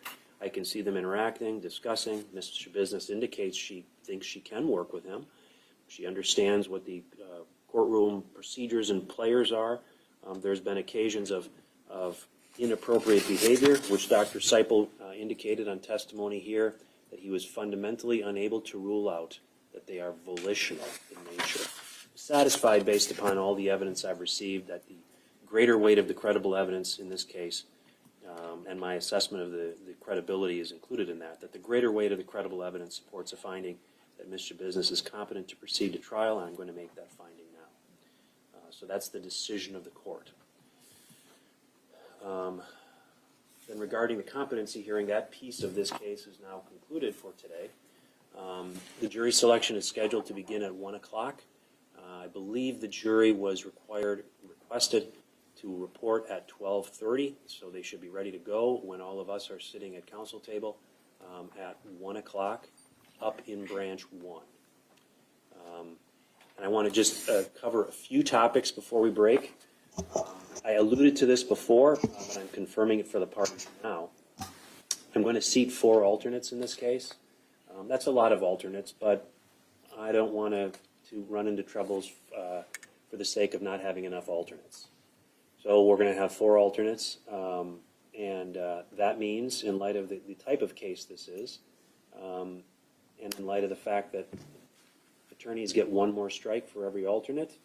I can see them interacting, discussing. Ms. Schabusiness indicates she thinks she can work with him. She understands what the courtroom procedures and players are. There's been occasions of inappropriate behavior, which Dr. Seipel indicated on testimony here, that he was fundamentally unable to rule out that they are volitional in nature. Satisfied, based upon all the evidence I've received, that the greater weight of the credible evidence in this case, and my assessment of the credibility is included in that the greater weight of the credible evidence supports a finding that Ms. Schabusiness is competent to proceed to trial, and I'm going to make that finding now. So that's the decision of the court. Then regarding the competency hearing, that piece of this case is now concluded for today. The jury selection is scheduled to begin at 1 o'clock. I believe the jury was requested to report at 12:30, so they should be ready to go when all of us are sitting at council table at 1 o'clock up in branch 1. And I want to just cover a few topics before we break. I alluded to this before, but I'm confirming it for the parties now. I'm going to seat 4 alternates in this case. That's a lot of alternates, but I don't want to run into troubles for the sake of not having enough alternates. So we're going to have 4 alternates, and that means, in light of the type of case this is, and in light of the fact that attorneys get 1 more strike for every alternate,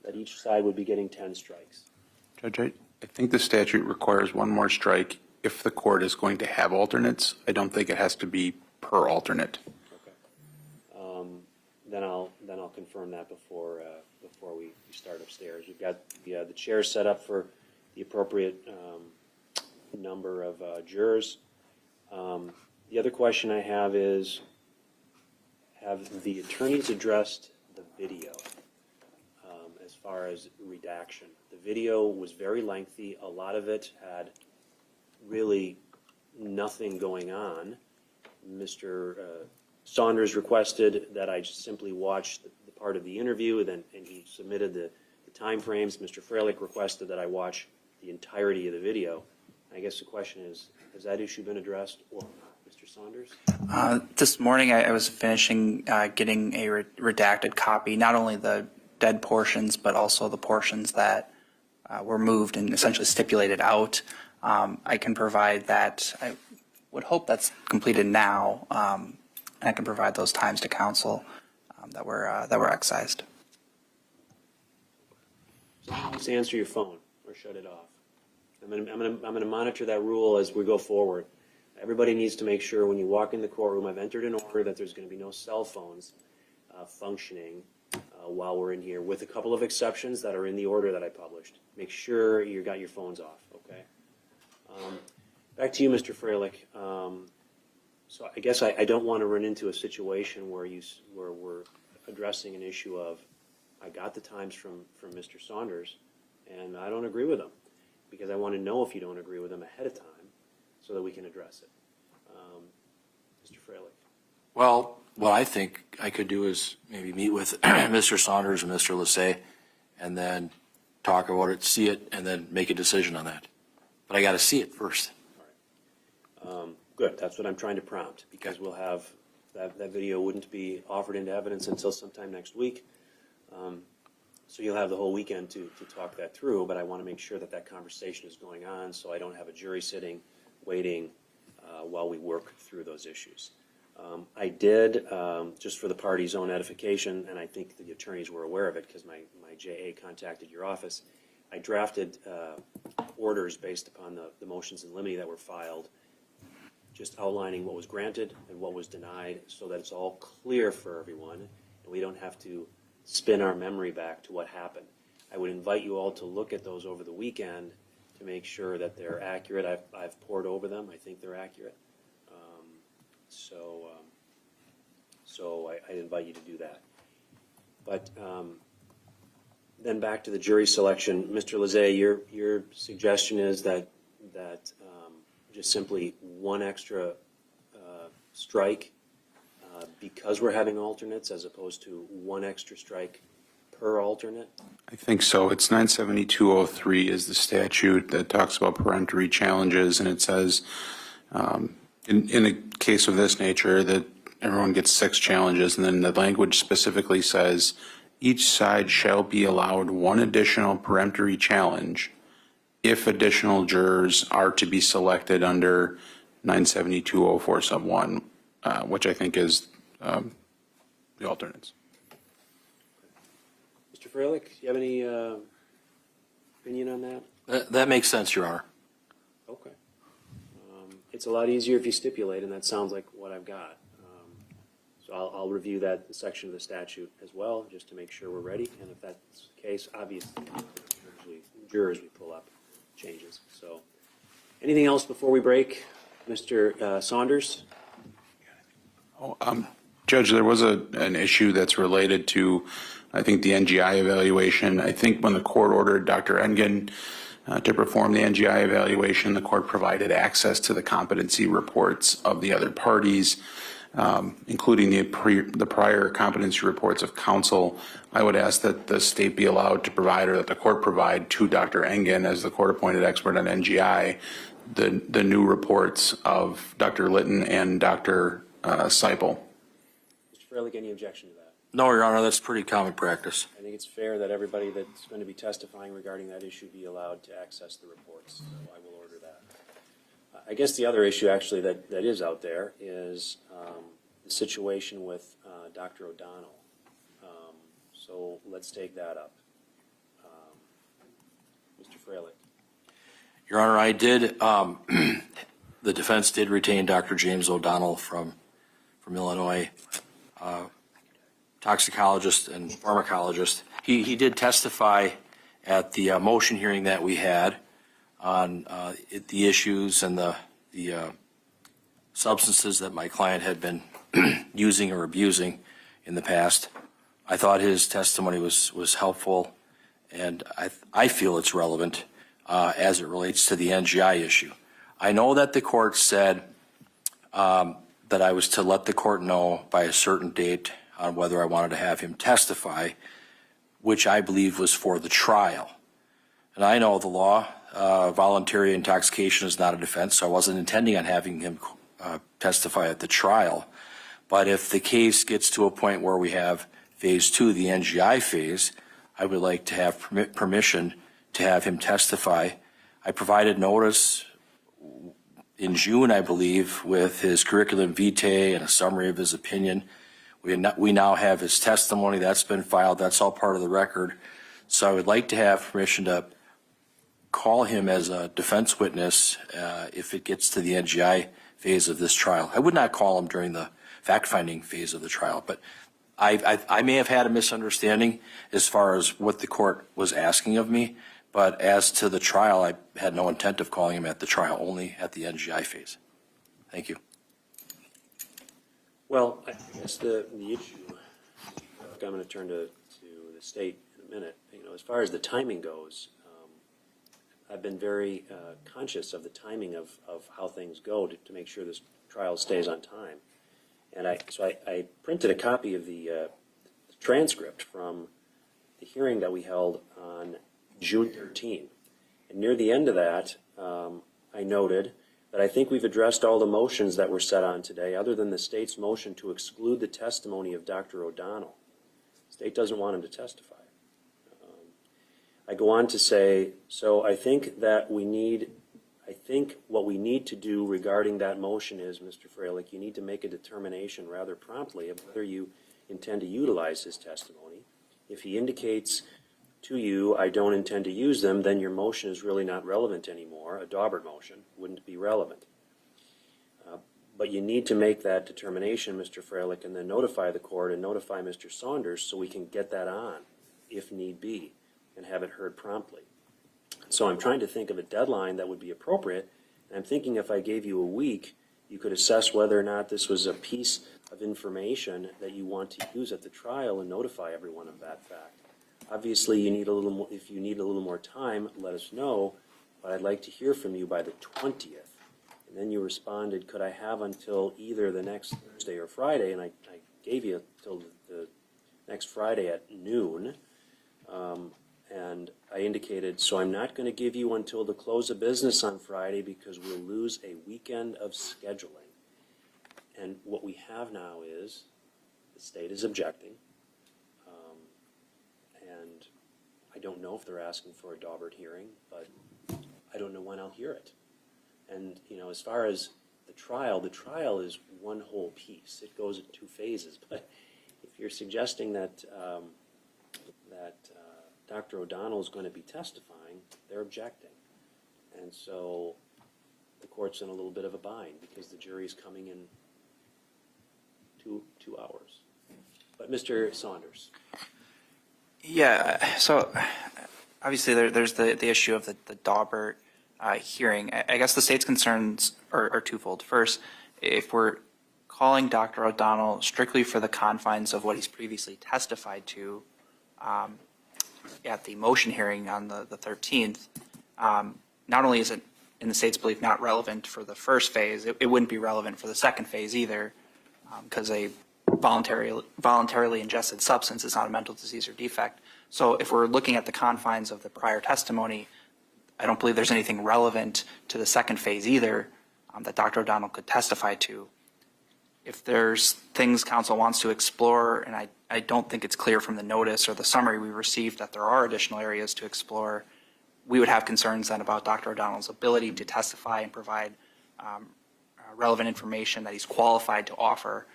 that each side would be getting 10 strikes. Judge, I think the statute requires 1 more strike if the court is going to have alternates. I don't think it has to be per alternate. Okay. Then I'll confirm that before we start upstairs. We've got the chairs set up for the appropriate number of jurors. The other question I have is, have the attorneys addressed the video as far as redaction? The video was very lengthy. A lot of it had really nothing going on. Mr. Saunders requested that I just simply watch the part of the interview, and he submitted the time frames. Mr. Freilich requested that I watch the entirety of the video. I guess the question is, has that issue been addressed or not? Mr. Saunders? This morning I was finishing getting a redacted copy, not only the dead portions, but also the portions that were moved and essentially stipulated out. I can provide that. I would hope that's completed now, and I can provide those times to council that were excised. Just answer your phone or shut it off. I'm going to monitor that rule as we go forward. Everybody needs to make sure when you walk in the courtroom, I've entered an order that there's going to be no cell phones functioning while we're in here, with a couple of exceptions that are in the order that I published. Make sure you got your phones off, okay? Back to you, Mr. Freilich. So I guess I don't want to run into a situation where we're addressing an issue of, I got the times from Mr. Saunders, and I don't agree with them, because I want to know if you don't agree with them ahead of time so that we can address it. Mr. Freilich. Well, what I think I could do is maybe meet with Mr. Saunders and Mr. Lassay and then talk about it, see it, and then make a decision on that. But I got to see it first. All right. Good. That's what I'm trying to prompt, because we'll have that video wouldn't be offered into evidence until sometime next week. So you'll have the whole weekend to talk that through, but I want to make sure that conversation is going on so I don't have a jury sitting, waiting while we work through those issues. I did, just for the party's own edification, and I think the attorneys were aware of it because my JA contacted your office, I drafted orders based upon the motions in limine that were filed, just outlining what was granted and what was denied so that it's all clear for everyone and we don't have to spin our memory back to what happened. I would invite you all to look at those over the weekend to make sure that they're accurate. I've pored over them. I think they're accurate. So I invite you to do that. But then back to the jury selection. Mr. Lassay, your suggestion is that just simply 1 extra strike because we're having alternates as opposed to 1 extra strike per alternate? I think so. It's 97203 is the statute that talks about peremptory challenges, and it says in a case of this nature that everyone gets 6 challenges, and then the language specifically says each side shall be allowed 1 additional peremptory challenge if additional jurors are to be selected under 97204 sub 1, which I think is the alternates. Mr. Freilich, do you have any opinion on that? That makes sense, Your Honor. Okay. It's a lot easier if you stipulate, and that sounds like what I've got. So I'll review that section of the statute as well, just to make sure we're ready. And if that's the case, obviously, jurors we pull up changes. So anything else before we break? Mr. Saunders? Judge, there was an issue that's related to, I think, the NGI evaluation. I think when the court ordered Dr. Engen to perform the NGI evaluation, the court provided access to the competency reports of the other parties, including the prior competency reports of counsel. I would ask that the state be allowed to provide, or that the court provide to Dr. Engen, as the court-appointed expert on NGI, the new reports of Dr. Litton and Dr. Seipel. Mr. Freilich, any objection to that? No, Your Honor, that's pretty common practice. I think it's fair that everybody that's going to be testifying regarding that issue be allowed to access the reports, so I will order that. I guess the other issue actually that is out there is the situation with Dr. O'Donnell. So let's take that up. Mr. Freilich. Your Honor, I did, the defense did retain Dr. James O'Donnell from Illinois, toxicologist and pharmacologist. He did testify at the motion hearing that we had on the issues and the substances that my client had been using or abusing in the past. I thought his testimony was helpful, and I feel it's relevant as it relates to the NGI issue. I know that the court said that I was to let the court know by a certain date on whether I wanted to have him testify, which I believe was for the trial. And I know the law, voluntary intoxication is not a defense, so I wasn't intending on having him testify at the trial. But if the case gets to a point where we have phase 2, the NGI phase, I would like to have permission to have him testify. I provided notice in June, I believe, with his curriculum vitae and a summary of his opinion. We now have his testimony. That's been filed. That's all part of the record. So I would like to have permission to call him as a defense witness if it gets to the NGI phase of this trial. I would not call him during the fact-finding phase of the trial, but I may have had a misunderstanding as far as what the court was asking of me, but as to the trial, I had no intent of calling him at the trial, only at the NGI phase. Thank you. Well, I guess the issue, I'm going to turn to the state in a minute. As far as the timing goes, I've been very conscious of the timing of how things go to make sure this trial stays on time. And I printed a copy of the transcript from the hearing that we held on June 13. And near the end of that, I noted that I think we've addressed all the motions that were set on today, other than the state's motion to exclude the testimony of Dr. O'Donnell. The state doesn't want him to testify. I go on to say, so I think what we need to do regarding that motion is, Mr. Freilich, you need to make a determination rather promptly of whether you intend to utilize his testimony. If he indicates to you, I don't intend to use them, then your motion is really not relevant anymore. A Daubert motion wouldn't be relevant. But you need to make that determination, Mr. Freilich, and then notify the court and notify Mr. Saunders so we can get that on, if need be, and have it heard promptly. So I'm trying to think of a deadline that would be appropriate, and I'm thinking if I gave you a week, you could assess whether or not this was a piece of information that you want to use at the trial and notify everyone of that fact. Obviously, you need a little more, if you need a little more time, let us know, but I'd like to hear from you by the 20th. And then you responded, could I have until either the next Thursday or Friday? And I gave you until the next Friday at noon. And I indicated, so I'm not going to give you until the close of business on Friday because we'll lose a weekend of scheduling. And what we have now is the state is objecting. And I don't know if they're asking for a Daubert hearing, but I don't know when I'll hear it. And, as far as the trial is one whole piece. It goes in 2 phases. But if you're suggesting that Dr. O'Donnell is going to be testifying, they're objecting. And so the court's in a little bit of a bind because the jury's coming in 2 hours. But Mr. Saunders. Yeah, so obviously there's the issue of the Daubert hearing. I guess the state's concerns are twofold. First, if we're calling Dr. O'Donnell strictly for the confines of what he's previously testified to at the motion hearing on the 13th, not only is it, in the state's belief, not relevant for the first phase, it wouldn't be relevant for the second phase either, because a voluntarily ingested substance is not a mental disease or defect. So if we're looking at the confines of the prior testimony, I don't believe there's anything relevant to the second phase either that Dr. O'Donnell could testify to. If there's things counsel wants to explore, and I don't think it's clear from the notice or the summary we received that there are additional areas to explore, we would have concerns then about Dr. O'Donnell's ability to testify and provide relevant information that he's qualified to offer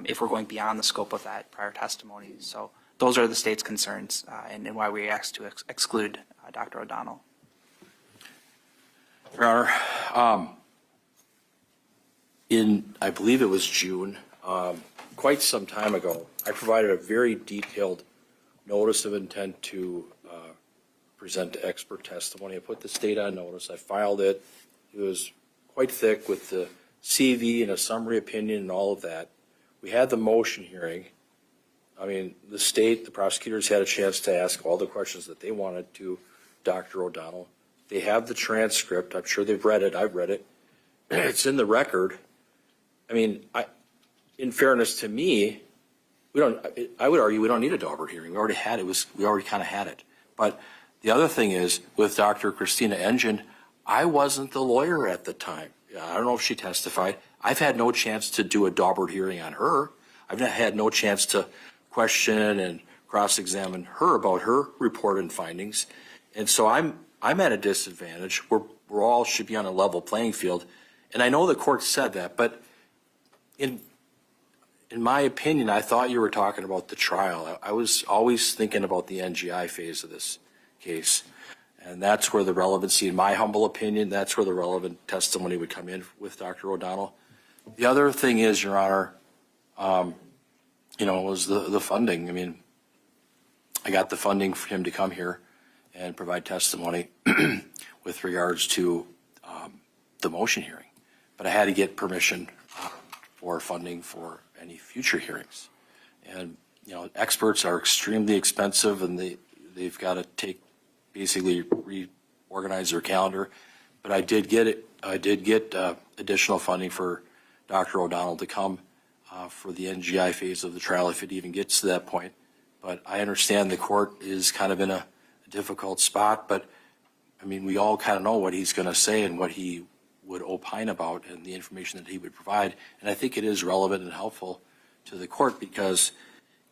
if we're going beyond the scope of that prior testimony. So those are the state's concerns and why we asked to exclude Dr. O'Donnell. Your Honor, in, I believe it was June, quite some time ago, I provided a very detailed notice of intent to present expert testimony. I put the state on notice. I filed it. It was quite thick with the CV and a summary opinion and all of that. We had the motion hearing. I mean, the state, the prosecutors had a chance to ask all the questions that they wanted to Dr. O'Donnell. They have the transcript. I'm sure they've read it. I've read it. It's in the record. I mean, in fairness to me, I would argue we don't need a Daubert hearing. We already had it. We already kind of had it. But the other thing is, with Dr. Christina Engine, I wasn't the lawyer at the time. I don't know if she testified. I've had no chance to do a Daubert hearing on her. I've had no chance to question and cross-examine her about her report and findings. And so I'm at a disadvantage. We're all should be on a level playing field. And I know the court said that, but in my opinion, I thought you were talking about the trial. I was always thinking about the NGI phase of this case. And that's where the relevancy, in my humble opinion, that's where the relevant testimony would come in with Dr. O'Donnell. The other thing is, Your Honor, was the funding. I mean, I got the funding for him to come here and provide testimony with regards to the motion hearing. But I had to get permission for funding for any future hearings. And, experts are extremely expensive, and they've got to basically reorganize their calendar. But I did get additional funding for Dr. O'Donnell to come for the NGI phase of the trial, if it even gets to that point. But I understand the court is kind of in a difficult spot, but I mean, we all kind of know what he's going to say and what he would opine about and the information that he would provide. And I think it is relevant and helpful to the court because,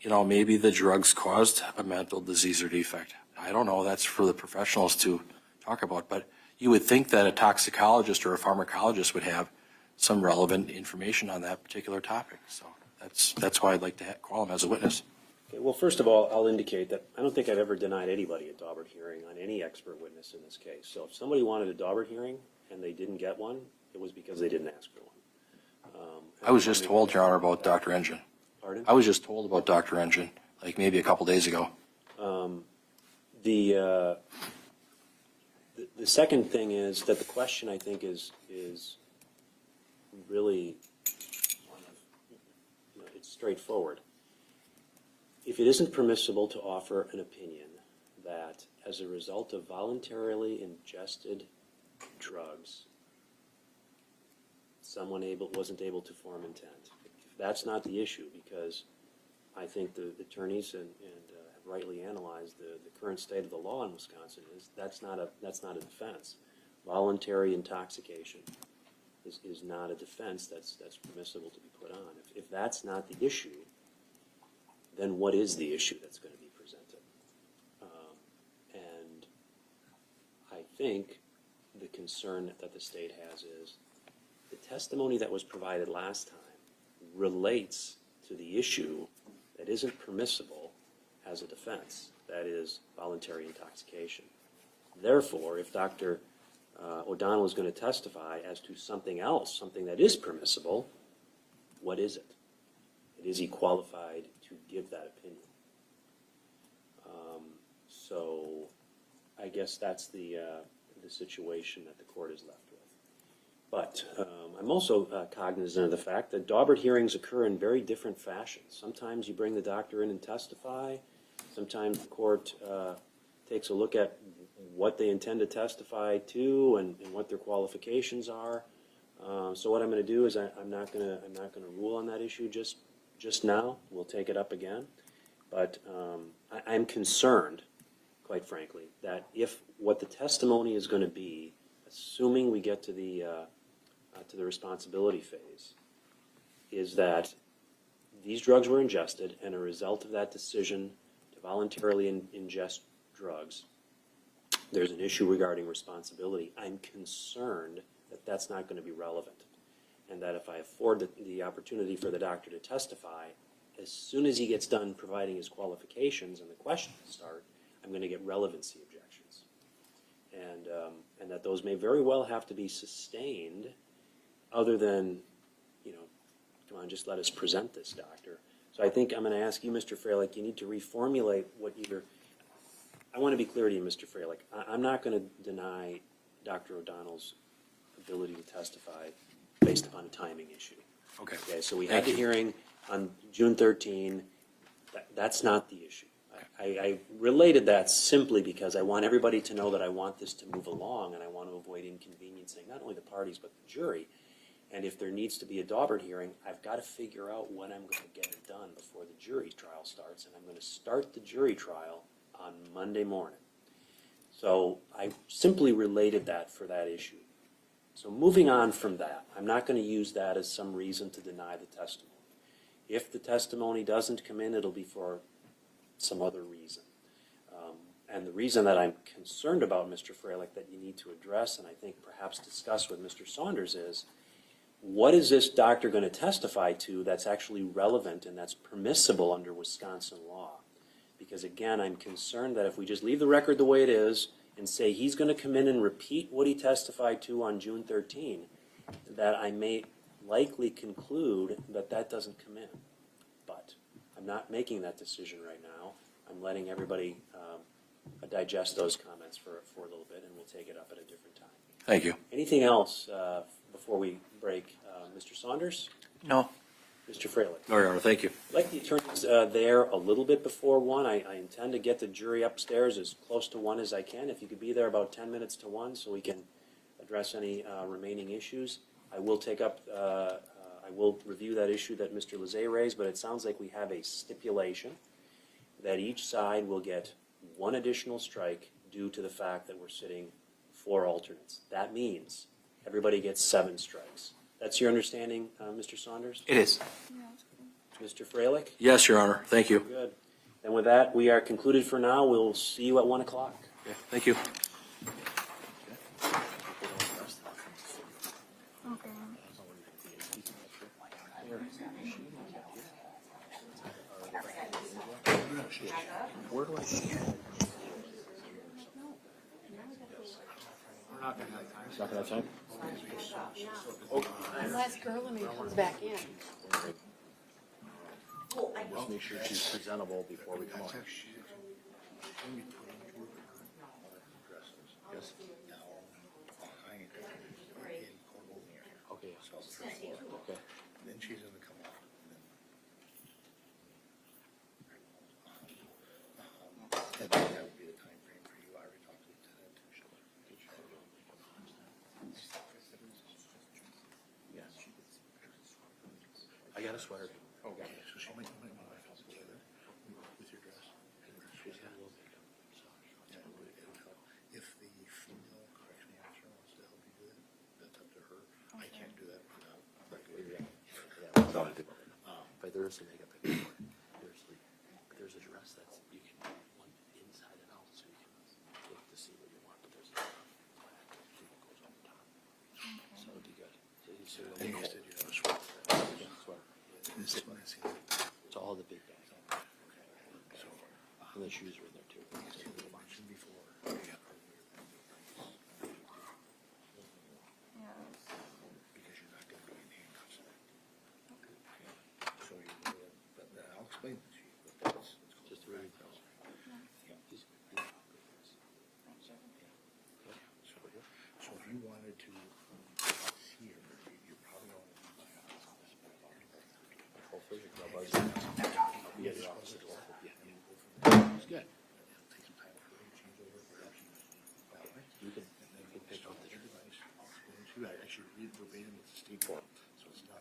maybe the drugs caused a mental disease or defect. I don't know. That's for the professionals to talk about. But you would think that a toxicologist or a pharmacologist would have some relevant information on that particular topic. So that's why I'd like to call him as a witness. Okay, well, first of all, I'll indicate that I don't think I've ever denied anybody a Daubert hearing on any expert witness in this case. So if somebody wanted a Daubert hearing and they didn't get one, it was because they didn't ask for one. I was just told, Your Honor, about Dr. Engine. Pardon? I was just told about Dr. Engine, like maybe a couple days ago. The second thing is that the question, I think, is really, it's straightforward. If it isn't permissible to offer an opinion that as a result of voluntarily ingested drugs, someone wasn't able to form intent, if that's not the issue, because I think the attorneys and have rightly analyzed the current state of the law in Wisconsin is that's not a defense. Voluntary intoxication is not a defense that's permissible to be put on. If that's not the issue, then what is the issue that's going to be presented? And I think the concern that the state has is the testimony that was provided last time relates to the issue that isn't permissible as a defense, that is voluntary intoxication. Therefore, if Dr. O'Donnell is going to testify as to something else, something that is permissible, what is it? Is he qualified to give that opinion? So I guess that's the situation that the court is left with. But I'm also cognizant of the fact that Daubert hearings occur in very different fashions. Sometimes you bring the doctor in and testify. Sometimes the court takes a look at what they intend to testify to and what their qualifications are. So what I'm going to do is I'm not going to rule on that issue just now. We'll take it up again. But I'm concerned, quite frankly, that if what the testimony is going to be, assuming we get to the responsibility phase, is that these drugs were ingested and a result of that decision to voluntarily ingest drugs, there's an issue regarding responsibility. I'm concerned that that's not going to be relevant, and that if I afford the opportunity for the doctor to testify, as soon as he gets done providing his qualifications and the questions start, I'm going to get relevancy objections, and that those may very well have to be sustained, other than, come on, just let us present this, doctor. So I think I'm going to ask you, Mr. Freilich, you need to reformulate what you're. I want to be clear to you, Mr. Freilich. I'm not going to deny Dr. O'Donnell's ability to testify based upon a timing issue. Okay. Okay, so we had the hearing on June 13. That's not the issue. I related that simply because I want everybody to know that I want this to move along, and I want to avoid inconveniencing not only the parties but the jury. And if there needs to be a Daubert hearing, I've got to figure out when I'm going to get it done before the jury trial starts, and I'm going to start the jury trial on Monday morning. So I simply related that for that issue. So moving on from that, I'm not going to use that as some reason to deny the testimony. If the testimony doesn't come in, it'll be for some other reason. And the reason that I'm concerned about, Mr. Freilich, that you need to address, and I think perhaps discuss with Mr. Saunders, is what is this doctor going to testify to that's actually relevant and that's permissible under Wisconsin law? Because again, I'm concerned that if we just leave the record the way it is and say he's going to come in and repeat what he testified to on June 13, that I may likely conclude that that doesn't come in. But I'm not making that decision right now. I'm letting everybody digest those comments for a little bit, and we'll take it up at a different time. Thank you. Anything else before we break? Mr. Saunders? No. Mr. Freilich? No, Your Honor, thank you. I'd like the attorneys there a little bit before 1. I intend to get the jury upstairs as close to 1 as I can. If you could be there about 10 minutes to 1 so we can address any remaining issues. I will take up, I will review that issue that Mr. Lizet raised, but it sounds like we have a stipulation that each side will get 1 additional strike due to the fact that we're sitting 4 alternates. That means everybody gets 7 strikes. That's your understanding, Mr. Saunders? It is. Mr. Freilich? Yes, Your Honor, thank you. Good. And with that, we are concluded for now. We'll see you at 1 o'clock. Okay, thank you. Where do I see it? It's not gonna have time? Unless Gerleman comes back in. Just make sure she's presentable before we come on. Yes. Okay, so okay. Then she's gonna come off. And then that would be the time frame for you. I already talked to Lieutenant. Yes. I got a sweater. Okay, so she might help together with your dress. She's got a little makeup. Yeah, it'll help. If the female correction officer wants to help you do it, that's up to her. I can't do that without. But there is some makeup. There's a dress that's you can one inside and out, so you can look to see what you want. But there's a black thing that goes on top. So it'd be good. So And you said you have a sweater. yeah, sweater. This is missing. It's all the big guys. So, And the shoes are in there too. because you were watching before. Because you're not gonna be in handcuffs. So you will, but I'll explain it to you, but that's. Just really close. So if you wanted to see Social Club, I'll be at your office at 12. Yeah. It's good. It'll take some time for it to change over. You can pick up the device. I should read verbatim with the state court, so it's not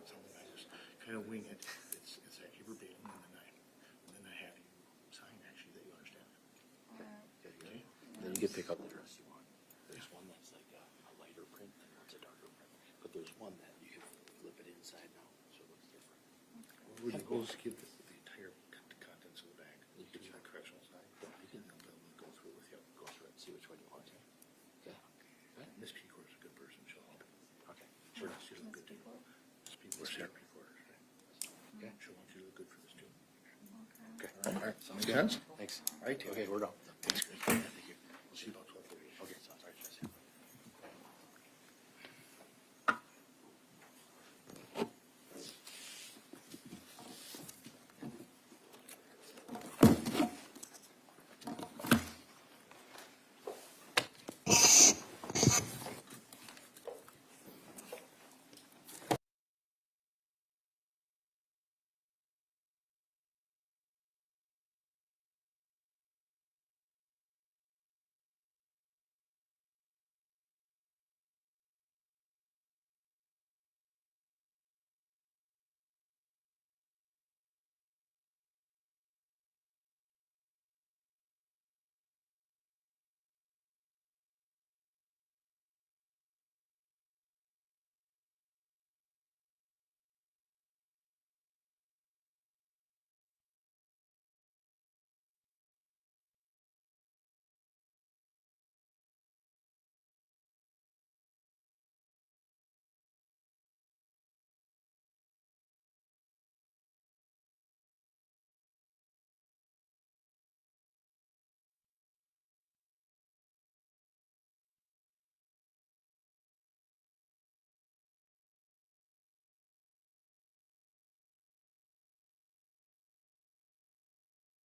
something I just kind of wing it. It's actually verbatim, and then I have you sign actually that you understand it. Okay. Then you can pick up the dress you want. There's one that's like a lighter print and one's a darker print. But there's one that you can flip it inside now, so it looks different. Would you go skip the entire contents of the bag? You can do the correctional side. You can go through it with you. go through it, see which one you want. Okay. Miss Pecor is a good person. She'll help. Okay. Sure. She'll look good too. Miss Pecor is our Pecor. Okay. She'll want you to look good for this too. Okay. All right. Sounds good. Thanks. All right. Okay, we're done. Thanks, Chris.